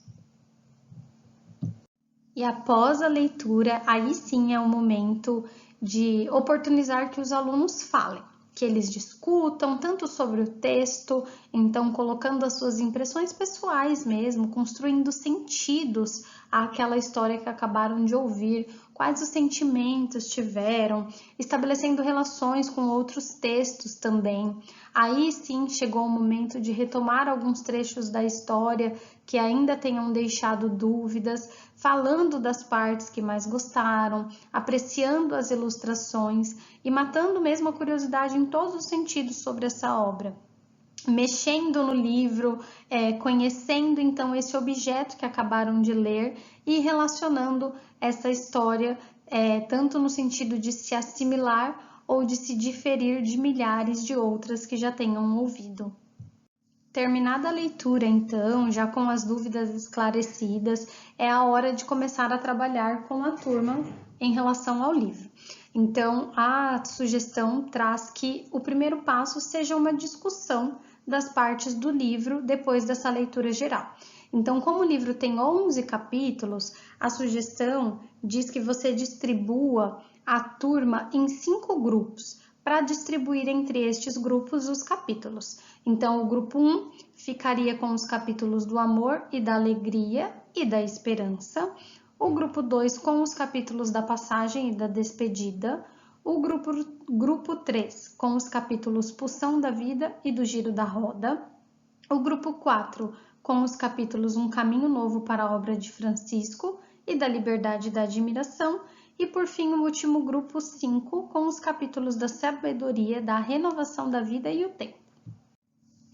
E após a leitura, aí sim é o momento de oportunizar que os alunos falem, que eles discutam tanto sobre o texto, então colocando as suas impressões pessoais mesmo, construindo sentidos àquela história que acabaram de ouvir, quais os sentimentos tiveram, estabelecendo relações com outros textos também. Aí sim chegou o momento de retomar alguns trechos da história que ainda tenham deixado dúvidas, falando das partes que mais gostaram, apreciando as ilustrações e matando mesmo a curiosidade em todos os sentidos sobre essa obra. Mexendo no livro, conhecendo então esse objeto que acabaram de ler e relacionando essa história, tanto no sentido de se assimilar ou de se diferir de milhares de outras que já tenham ouvido. Terminada a leitura, então, já com as dúvidas esclarecidas, é a hora de começar a trabalhar com a turma em relação ao livro. Então, a sugestão traz que o primeiro passo seja uma discussão das partes do livro depois dessa leitura geral. Então, como o livro tem 11 capítulos, a sugestão diz que você distribua a turma em 5 grupos, para distribuir entre estes grupos os capítulos. Então, o grupo 1 ficaria com os capítulos do amor e da alegria e da esperança, o grupo 2 com os capítulos da passagem e da despedida, o grupo 3 com os capítulos pulsão da vida e do giro da roda, o grupo 4 com os capítulos Um Caminho Novo para a Obra de Francisco e da Liberdade e da Admiração, e por fim o último grupo 5 com os capítulos da sabedoria, da renovação da vida e o tempo.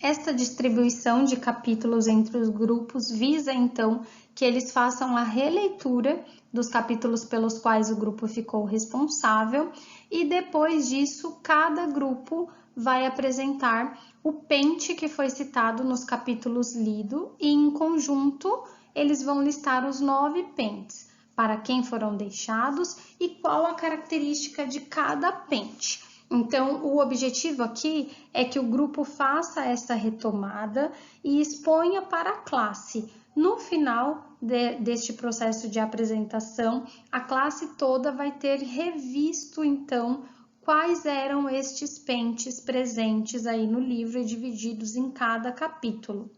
Esta distribuição de capítulos entre os grupos visa então que eles façam a releitura dos capítulos pelos quais o grupo ficou responsável e depois disso cada grupo vai apresentar o pente que foi citado nos capítulos lidos e em conjunto eles vão listar os 9 pentes, para quem foram deixados e qual a característica de cada pente. Então, o objetivo aqui é que o grupo faça essa retomada e exponha para a classe. No final deste processo de apresentação, a classe toda vai ter revisto, então, quais eram estes pentes presentes aí no livro e divididos em cada capítulo.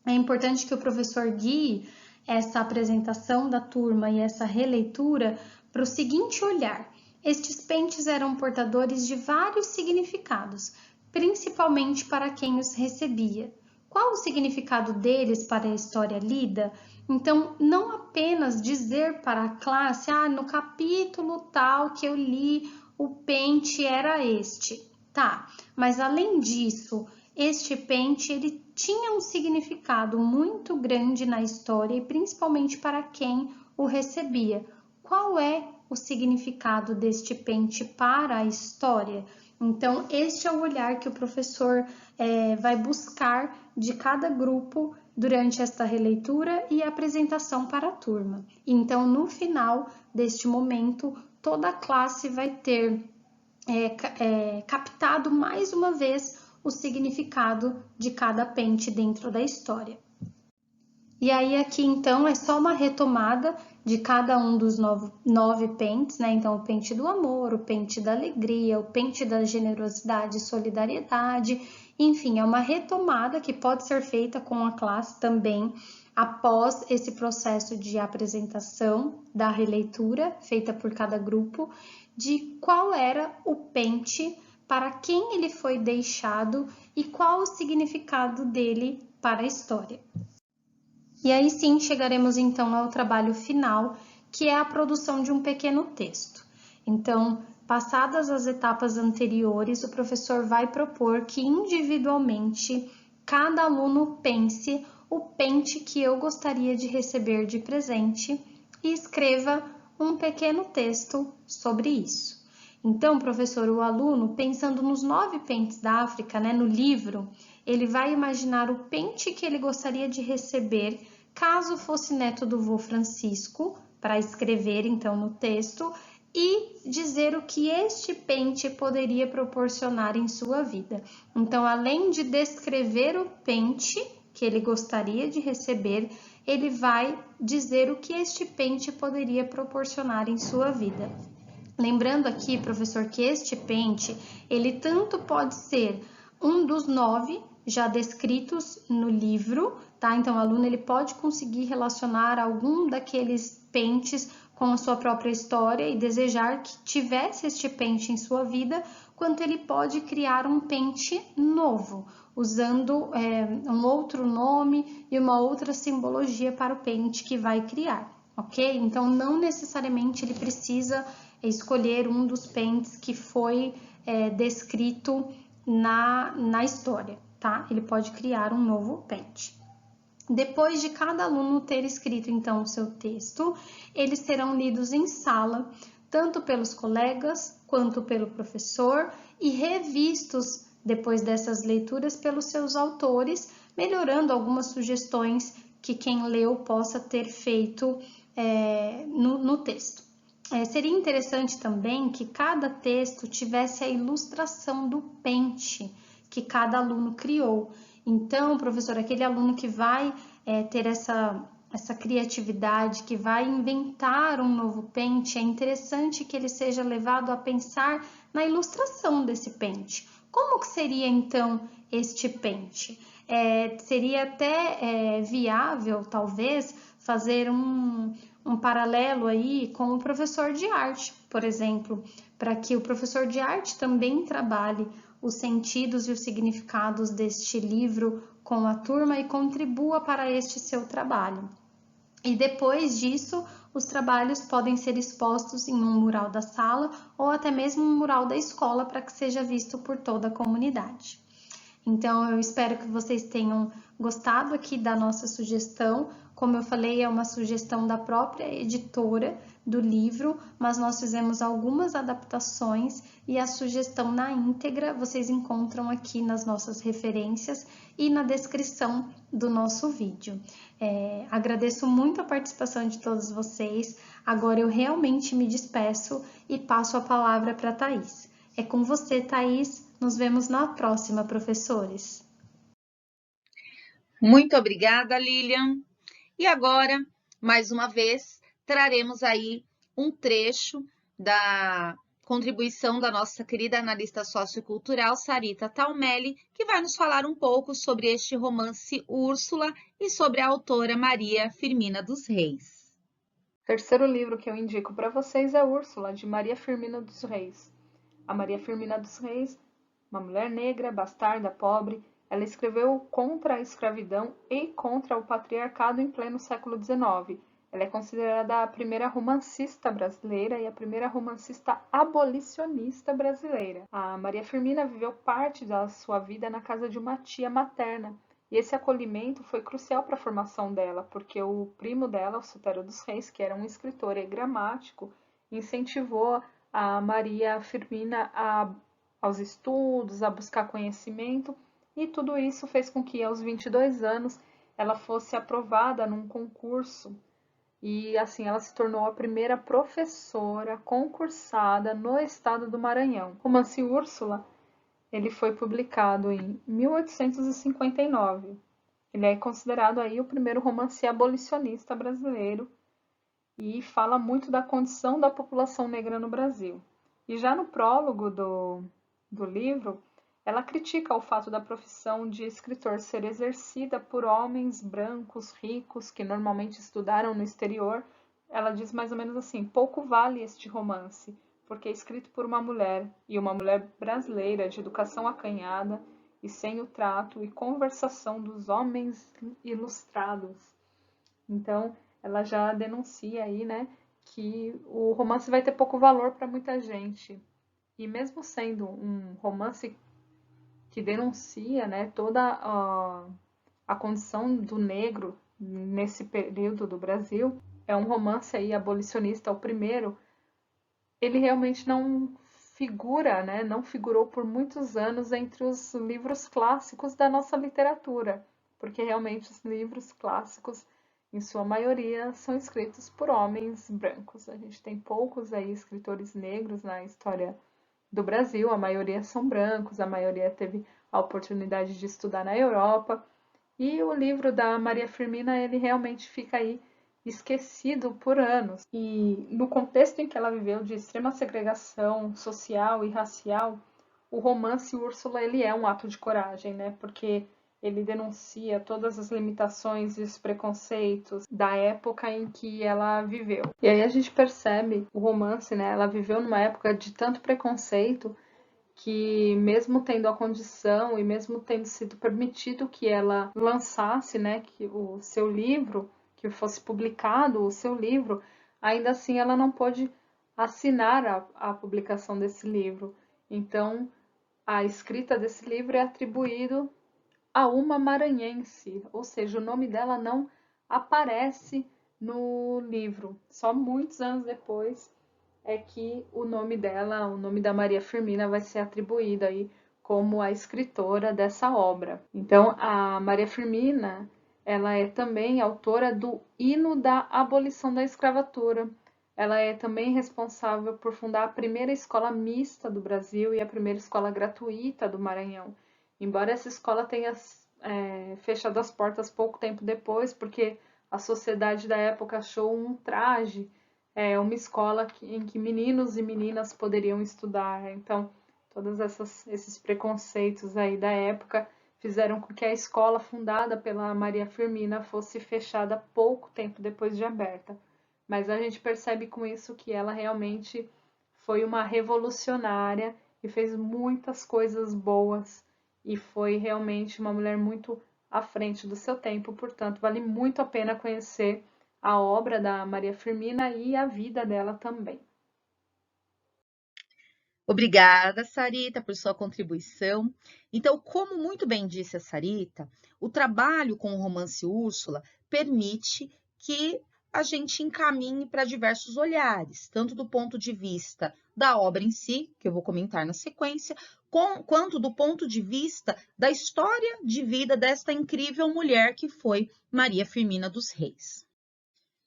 É importante que o professor guie essa apresentação da turma e essa releitura para o seguinte olhar. Estes pentes eram portadores de vários significados, principalmente para quem os recebia. Qual o significado deles para a história lida? Então, não apenas dizer para a classe, no capítulo tal que eu li, o pente era este. Tá, mas além disso, este pente ele tinha um significado muito grande na história e principalmente para quem o recebia. Qual é o significado deste pente para a história? Então, este é o olhar que o professor vai buscar de cada grupo durante esta releitura e apresentação para a turma. Então, no final deste momento, toda a classe vai ter captado mais uma vez o significado de cada pente dentro da história. E aí aqui então é só uma retomada de cada um dos 9 pentes, né? Então o pente do amor, o pente da alegria, o pente da generosidade e solidariedade, enfim, é uma retomada que pode ser feita com a classe também após esse processo de apresentação da releitura feita por cada grupo, de qual era o pente para quem ele foi deixado e qual o significado dele para a história. E aí sim chegaremos então ao trabalho final, que é a produção de um pequeno texto. Então, passadas as etapas anteriores, o professor vai propor que individualmente cada aluno pense o pente que eu gostaria de receber de presente e escreva um pequeno texto sobre isso. Então, professor, o aluno, pensando nos 9 pentes da África, né, no livro, ele vai imaginar o pente que ele gostaria de receber caso fosse neto do vô Francisco, para escrever então no texto, e dizer o que este pente poderia proporcionar em sua vida. Então, além de descrever o pente que ele gostaria de receber, ele vai dizer o que este pente poderia proporcionar em sua vida. Lembrando aqui, professor, que este pente, ele tanto pode ser um dos 9 já descritos no livro, tá? Então, o aluno ele pode conseguir relacionar algum daqueles pentes com a sua própria história e desejar que tivesse este pente em sua vida, quanto ele pode criar um pente novo, usando um outro nome e uma outra simbologia para o pente que vai criar, ok? Então, não necessariamente ele precisa escolher um dos pentes que foi descrito na história, tá? Ele pode criar um novo pente. Depois de cada aluno ter escrito, então, o seu texto, eles serão lidos em sala, tanto pelos colegas quanto pelo professor, e revistos, depois dessas leituras, pelos seus autores, melhorando algumas sugestões que quem leu possa ter feito no texto. Seria interessante também que cada texto tivesse a ilustração do pente que cada aluno criou. Então, professor, aquele aluno que vai ter essa criatividade, que vai inventar um novo pente, é interessante que ele seja levado a pensar na ilustração desse pente. Como que seria, então, este pente? Seria até viável, talvez, fazer um paralelo aí com o professor de arte, por exemplo, para que o professor de arte também trabalhe os sentidos e os significados deste livro com a turma e contribua para este seu trabalho. E depois disso, os trabalhos podem ser expostos em um mural da sala ou até mesmo um mural da escola para que seja visto por toda a comunidade. Então, eu espero que vocês tenham gostado aqui da nossa sugestão. Como eu falei, é uma sugestão da própria editora do livro, mas nós fizemos algumas adaptações e a sugestão na íntegra vocês encontram aqui nas nossas referências e na descrição do nosso vídeo. Agradeço muito a participação de todos vocês. Agora eu realmente me despeço e passo a palavra para a Thaís. É com você, Thaís. Nos vemos na próxima, professores. Muito obrigada, Lilian. E agora, mais uma vez, traremos aí um trecho da contribuição da nossa querida analista sociocultural, Sarita Taumelli, que vai nos falar um pouco sobre este romance Úrsula e sobre a autora Maria Firmina dos Reis. O terceiro livro que eu indico para vocês é Úrsula, de Maria Firmina dos Reis. A Maria Firmina dos Reis, uma mulher negra, bastarda, pobre, ela escreveu contra a escravidão e contra o patriarcado em pleno século XIX. Ela é considerada a primeira romancista brasileira e a primeira romancista abolicionista brasileira. A Maria Firmina viveu parte da sua vida na casa de uma tia materna, e esse acolhimento foi crucial para a formação dela, porque o primo dela, o Sotero dos Reis, que era um escritor e gramático, incentivou a Maria Firmina aos estudos, a buscar conhecimento, e tudo isso fez com que aos 22 anos ela fosse aprovada num concurso e assim ela se tornou a primeira professora concursada no estado do Maranhão. O romance Úrsula, ele foi publicado em 1859. Ele é considerado aí o primeiro romance abolicionista brasileiro e fala muito da condição da população negra no Brasil. E já no prólogo do livro, ela critica o fato da profissão de escritor ser exercida por homens brancos, ricos, que normalmente estudaram no exterior. Ela diz mais ou menos assim: pouco vale este romance, porque é escrito por uma mulher, e uma mulher brasileira de educação acanhada e sem o trato e conversação dos homens ilustrados. Então, ela já denuncia aí, né, que o romance vai ter pouco valor para muita gente. E mesmo sendo um romance que denuncia, né, toda a condição do negro nesse período do Brasil, é um romance aí abolicionista, o primeiro, ele realmente não figura, né? Não figurou por muitos anos entre os livros clássicos da nossa literatura, porque realmente os livros clássicos, em sua maioria, são escritos por homens brancos. A gente tem poucos aí escritores negros na história do Brasil, a maioria são brancos, a maioria teve a oportunidade de estudar na Europa, e o livro da Maria Firmina, ele realmente fica aí esquecido por anos. E no contexto em que ela viveu de extrema segregação social e racial, o romance Úrsula, ele é um ato de coragem, né? Porque ele denuncia todas as limitações e os preconceitos da época em que ela viveu. E aí a gente percebe o romance, né? Ela viveu numa época de tanto preconceito que, mesmo tendo a condição e mesmo tendo sido permitido que ela lançasse, né, que o seu livro, que fosse publicado o seu livro, ainda assim ela não pôde assinar a publicação desse livro. Então, a escrita desse livro é atribuído a uma maranhense, ou seja, o nome dela não aparece no livro. Só muitos anos depois é que o nome dela, o nome da Maria Firmina, vai ser atribuído aí como a escritora dessa obra. Então, a Maria Firmina, ela é também autora do Hino da Abolição da Escravatura. Ela é também responsável por fundar a primeira escola mista do Brasil e a primeira escola gratuita do Maranhão. Embora essa escola tenha fechado as portas pouco tempo depois, porque a sociedade da época achou um ultraje, uma escola em que meninos e meninas poderiam estudar. Então, todos esses preconceitos aí da época fizeram com que a escola fundada pela Maria Firmina fosse fechada pouco tempo depois de aberta. Mas a gente percebe com isso que ela realmente foi uma revolucionária e fez muitas coisas boas e foi realmente uma mulher muito à frente do seu tempo. Portanto, vale muito a pena conhecer a obra da Maria Firmina e a vida dela também. Obrigada, Sarita, por sua contribuição. Então, como muito bem disse a Sarita, o trabalho com o romance Úrsula permite que a gente encaminhe para diversos olhares, tanto do ponto de vista da obra em si, que eu vou comentar na sequência, quanto do ponto de vista da história de vida desta incrível mulher que foi Maria Firmina dos Reis.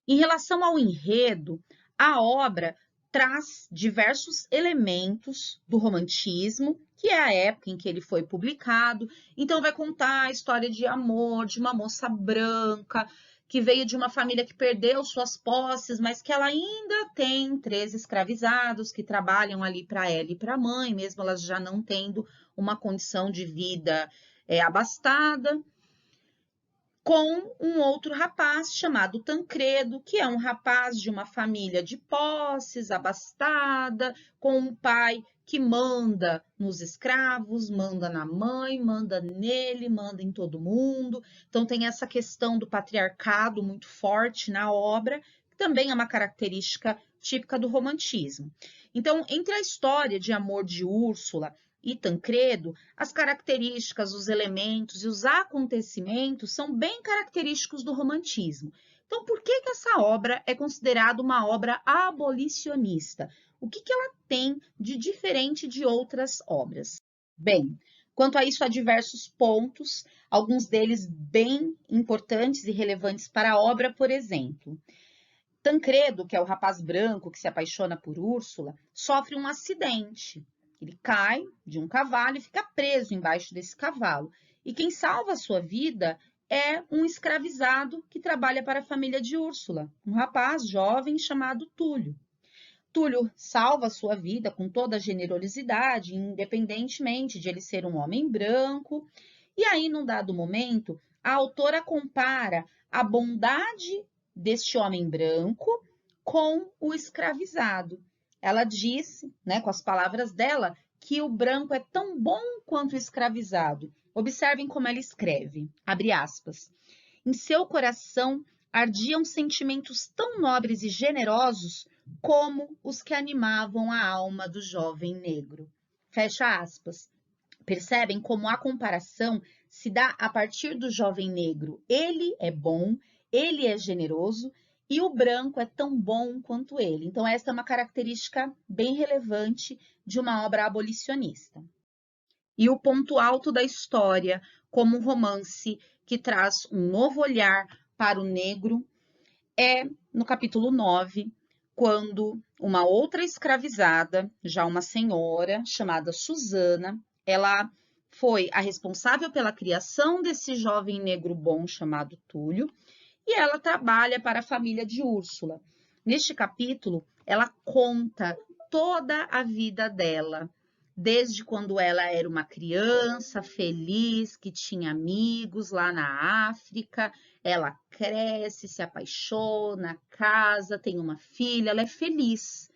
Em relação ao enredo, a obra traz diversos elementos do romantismo, que é a época em que ele foi publicado. Então, vai contar a história de amor de uma moça branca, que veio de uma família que perdeu suas posses, mas que ela ainda tem 3 escravizados que trabalham ali para ela e para a mãe, mesmo elas já não tendo uma condição de vida abastada, com um outro rapaz chamado Tancredo, que é um rapaz de uma família de posses, abastada, com um pai que manda nos escravos, manda na mãe, manda nele, manda em todo mundo. Então tem essa questão do patriarcado muito forte na obra, que também é uma característica típica do romantismo. Então, entre a história de amor de Úrsula e Tancredo, as características, os elementos e os acontecimentos são bem característicos do romantismo. Então, por que essa obra é considerada uma obra abolicionista? O que ela tem de diferente de outras obras? Bem, quanto a isso, há diversos pontos, alguns deles bem importantes e relevantes para a obra. Por exemplo, Tancredo, que é o rapaz branco que se apaixona por Úrsula, sofre um acidente. Ele cai de um cavalo e fica preso embaixo desse cavalo. E quem salva a sua vida é um escravizado que trabalha para a família de Úrsula, um rapaz jovem chamado Túlio. Túlio salva a sua vida com toda a generosidade, independentemente de ele ser um homem branco. E aí, num dado momento, a autora compara a bondade deste homem branco com o escravizado. Ela diz, né, com as palavras dela, que o branco é tão bom quanto o escravizado. Observem como ela escreve, abre aspas. Em seu coração ardiam sentimentos tão nobres e generosos como os que animavam a alma do jovem negro. Fecha aspas. Percebem como a comparação se dá a partir do jovem negro. Ele é bom, ele é generoso, e o branco é tão bom quanto ele. Então, essa é uma característica bem relevante de uma obra abolicionista. E o ponto alto da história, como um romance que traz um novo olhar para o negro, é no capítulo 9, quando uma outra escravizada, já uma senhora, chamada Susana, ela foi a responsável pela criação desse jovem negro bom chamado Túlio, e ela trabalha para a família de Úrsula. Neste capítulo, ela conta toda a vida dela, desde quando ela era uma criança feliz, que tinha amigos lá na África, ela cresce, se apaixona, casa, tem uma filha, ela é feliz.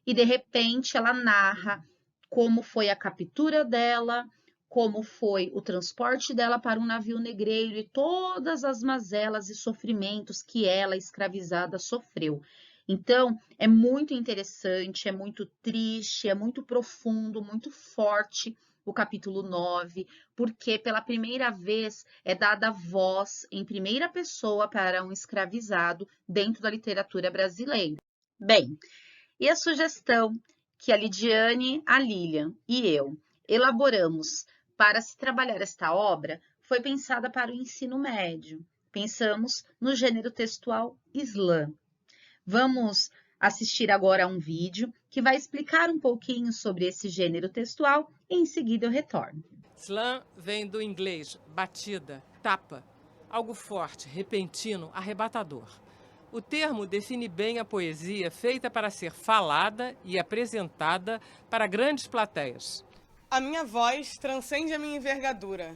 E de repente ela narra como foi a captura dela, como foi o transporte dela para um navio negreiro e todas as mazelas e sofrimentos que ela, escravizada, sofreu. Então, é muito interessante, é muito triste, é muito profundo, muito forte o capítulo 9, porque pela primeira vez é dada voz em primeira pessoa para um escravizado dentro da literatura brasileira. Bem, e a sugestão que a Lidiane, a Lilian e eu elaboramos para se trabalhar esta obra foi pensada para o ensino médio. Pensamos no gênero textual Islã. Vamos assistir agora a um vídeo que vai explicar um pouquinho sobre esse gênero textual e em seguida eu retorno. Slam vem do inglês batida, tapa, algo forte, repentino, arrebatador. O termo define bem a poesia feita para ser falada e apresentada para grandes plateias. A minha voz transcende a minha envergadura.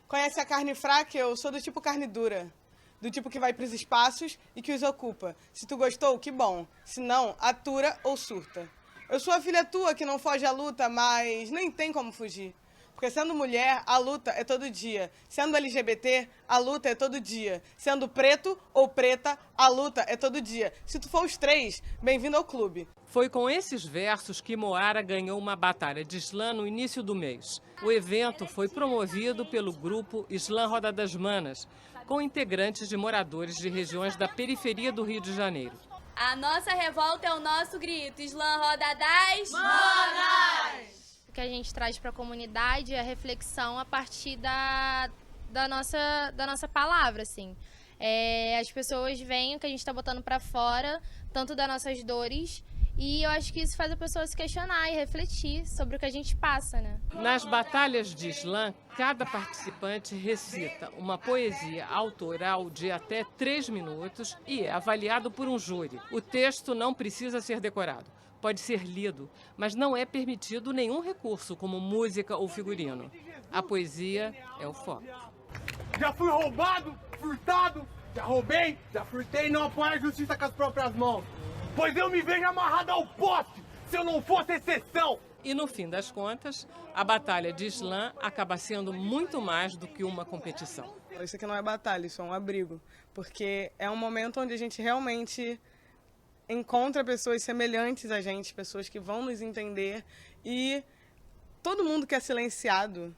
Conhece a carne fraca? Eu sou do tipo carne dura. Do tipo que vai para os espaços e que os ocupa. Se tu gostou, que bom. Se não, atura ou surta. Eu sou a filha tua que não foge à luta, mas nem tem como fugir. Porque sendo mulher, a luta é todo dia. Sendo LGBT, a luta é todo dia. Sendo preto ou preta, a luta é todo dia. Se tu for os três, bem-vindo ao clube. Foi com esses versos que Moara ganhou uma batalha de slam no início do mês. O evento foi promovido pelo grupo Slam Roda das Manas, com integrantes de moradores de regiões da periferia do Rio de Janeiro. A nossa revolta é o nosso grito. Slam Roda das Manas! O que a gente traz para a comunidade é a reflexão a partir da nossa palavra, assim. As pessoas veem o que a gente está botando para fora, tanto das nossas dores, e eu acho que isso faz a pessoa se questionar e refletir sobre o que a gente passa, né? Nas batalhas de slam, cada participante recita uma poesia autoral de até 3 minutos e é avaliado por um júri. O texto não precisa ser decorado. Pode ser lido, mas não é permitido nenhum recurso, como música ou figurino. A poesia é o foco. Já fui roubado, furtado, já roubei, já furtei, não apoio a justiça com as próprias mãos. Pois eu me vejo amarrado ao poste, se eu não fosse exceção. E no fim das contas, a batalha de slam acaba sendo muito mais do que uma competição. Isso aqui não é batalha, isso é um abrigo. Porque é um momento onde a gente realmente encontra pessoas semelhantes a gente, pessoas que vão nos entender, e todo mundo que é silenciado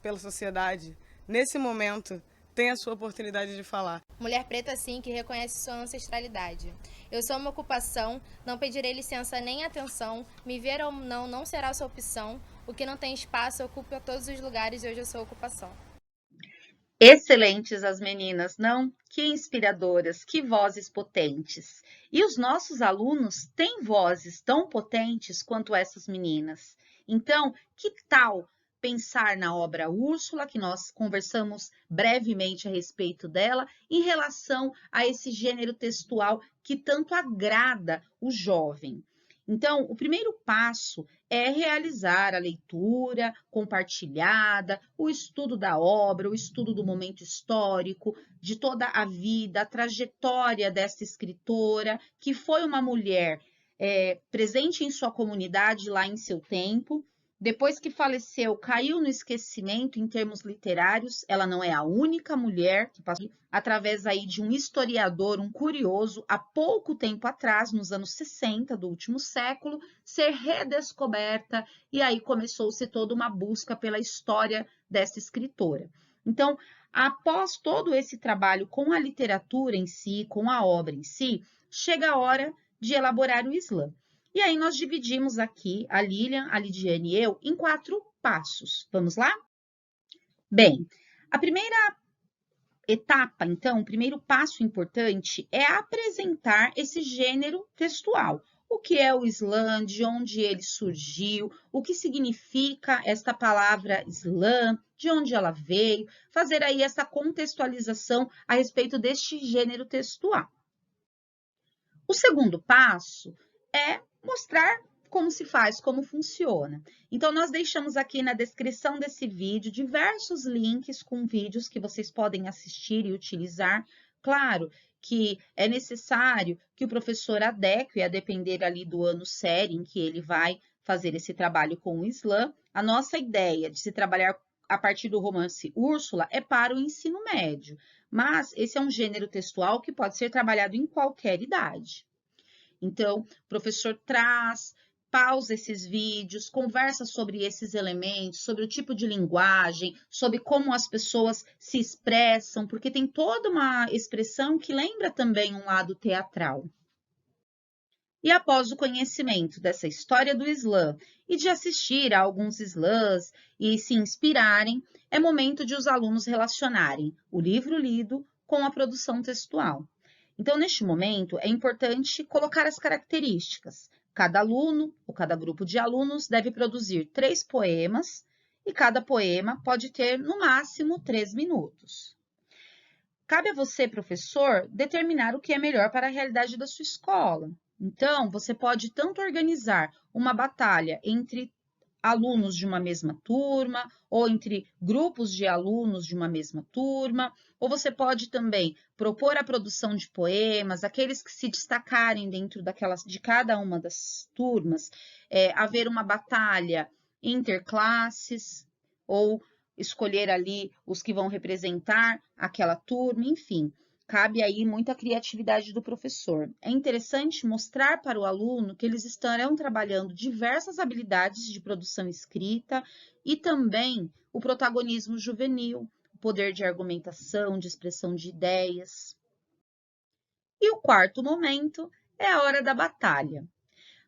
pela sociedade, nesse momento, tem a sua oportunidade de falar. Mulher preta, sim, que reconhece sua ancestralidade. Eu sou uma ocupação, não pedirei licença nem atenção, me ver ou não, não será sua opção. O que não tem espaço ocupa todos os lugares e hoje eu sou ocupação. Excelentes as meninas, não? Que inspiradoras, que vozes potentes. E os nossos alunos têm vozes tão potentes quanto essas meninas. Então, que tal pensar na obra Úrsula, que nós conversamos brevemente a respeito dela, em relação a esse gênero textual que tanto agrada o jovem? Então, o primeiro passo é realizar a leitura compartilhada, o estudo da obra, o estudo do momento histórico, de toda a vida, a trajetória dessa escritora, que foi uma mulher presente em sua comunidade lá em seu tempo. Depois que faleceu, caiu no esquecimento em termos literários. Ela não é a única mulher que passou através aí de um historiador, um curioso, há pouco tempo atrás, nos anos 60 do último século, ser redescoberta, e aí começou-se toda uma busca pela história dessa escritora. Então, Após todo esse trabalho com a literatura em si, com a obra em si, chega a hora de elaborar o Islã. E aí nós dividimos aqui, a Lilian, a Lidiane e eu, em 4 passos. Vamos lá? Bem, a primeira etapa, então, o primeiro passo importante é apresentar esse gênero textual. O que é o Islã, de onde ele surgiu, o que significa esta palavra Islã, de onde ela veio, fazer aí essa contextualização a respeito deste gênero textual. O segundo passo é mostrar como se faz, como funciona. Então, nós deixamos aqui na descrição desse vídeo diversos links com vídeos que vocês podem assistir e utilizar. Claro que é necessário que o professor adeque, a depender ali do ano série em que ele vai fazer esse trabalho com o Islã. A nossa ideia de se trabalhar a partir do romance Úrsula é para o ensino médio, mas esse é um gênero textual que pode ser trabalhado em qualquer idade. Então, o professor traz, pausa esses vídeos, conversa sobre esses elementos, sobre o tipo de linguagem, sobre como as pessoas se expressam, porque tem toda uma expressão que lembra também um lado teatral. E após o conhecimento dessa história do Islã e de assistir a alguns Islãs e se inspirarem, é momento de os alunos relacionarem o livro lido com a produção textual. Então, neste momento, é importante colocar as características. Cada aluno ou cada grupo de alunos deve produzir 3 poemas e cada poema pode ter, no máximo, 3 minutos. Cabe a você, professor, determinar o que é melhor para a realidade da sua escola. Então, você pode tanto organizar uma batalha entre alunos de uma mesma turma, ou entre grupos de alunos de uma mesma turma, ou você pode também propor a produção de poemas, aqueles que se destacarem dentro de cada uma das turmas, haver uma batalha interclasses, ou escolher ali os que vão representar aquela turma, enfim. Cabe aí muita criatividade do professor. É interessante mostrar para o aluno que eles estarão trabalhando diversas habilidades de produção escrita e também o protagonismo juvenil, o poder de argumentação, de expressão de ideias. E o quarto momento é a hora da batalha.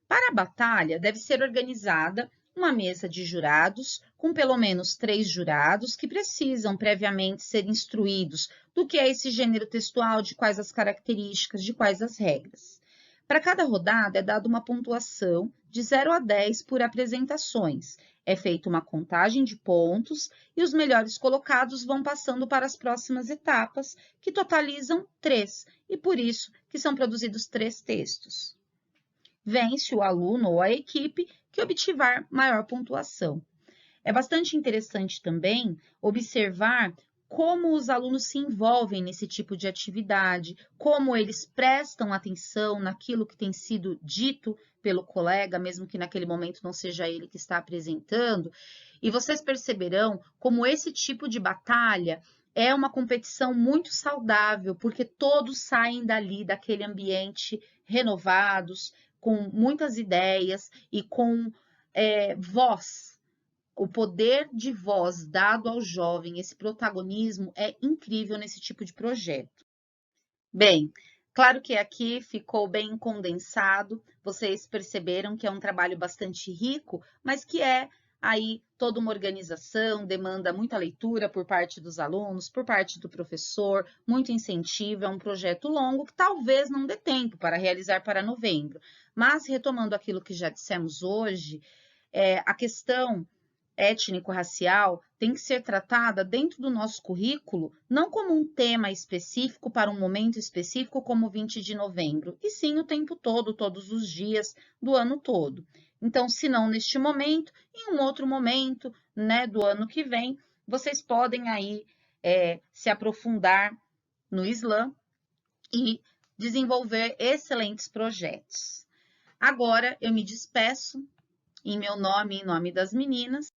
Para a batalha, deve ser organizada uma mesa de jurados, com pelo menos 3 jurados que precisam previamente ser instruídos do que é esse gênero textual, de quais as características, de quais as regras. Para cada rodada é dada uma pontuação de 0 a 10 por apresentações. É feita uma contagem de pontos e os melhores colocados vão passando para as próximas etapas, que totalizam 3, e por isso que são produzidos 3 textos. Vence o aluno ou a equipe que obtiver maior pontuação. É bastante interessante também observar como os alunos se envolvem nesse tipo de atividade, como eles prestam atenção naquilo que tem sido dito pelo colega, mesmo que naquele momento não seja ele que está apresentando. E vocês perceberão como esse tipo de batalha é uma competição muito saudável, porque todos saem dali, daquele ambiente renovados, com muitas ideias e com voz. O poder de voz dado ao jovem, esse protagonismo é incrível nesse tipo de projeto. Bem, claro que aqui ficou bem condensado, vocês perceberam que é um trabalho bastante rico, mas que é aí toda uma organização, demanda muita leitura por parte dos alunos, por parte do professor, muito incentivo, é um projeto longo que talvez não dê tempo para realizar para novembro. Mas, retomando aquilo que já dissemos hoje, a questão étnico-racial tem que ser tratada dentro do nosso currículo, não como um tema específico para um momento específico como 20 de novembro, e sim o tempo todo, todos os dias do ano todo. Então, se não neste momento, em um outro momento, né, do ano que vem, vocês podem aí se aprofundar no Islã e desenvolver excelentes projetos. Agora, eu me despeço em meu nome e em nome das meninas.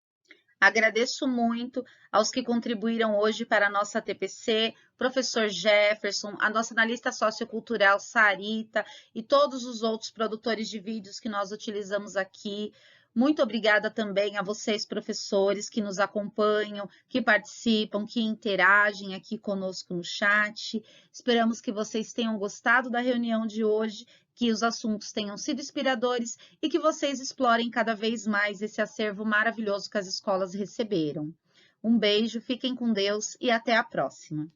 Agradeço muito aos que contribuíram hoje para a nossa TPC professor Jefferson, a nossa analista sociocultural Sarita e todos os outros produtores de vídeos que nós utilizamos aqui. Muito obrigada também a vocês, professores, que nos acompanham, que participam, que interagem aqui conosco no chat. Esperamos que vocês tenham gostado da reunião de hoje, que os assuntos tenham sido inspiradores e que vocês explorem cada vez mais esse acervo maravilhoso que as escolas receberam. Um beijo, fiquem com Deus e até a próxima.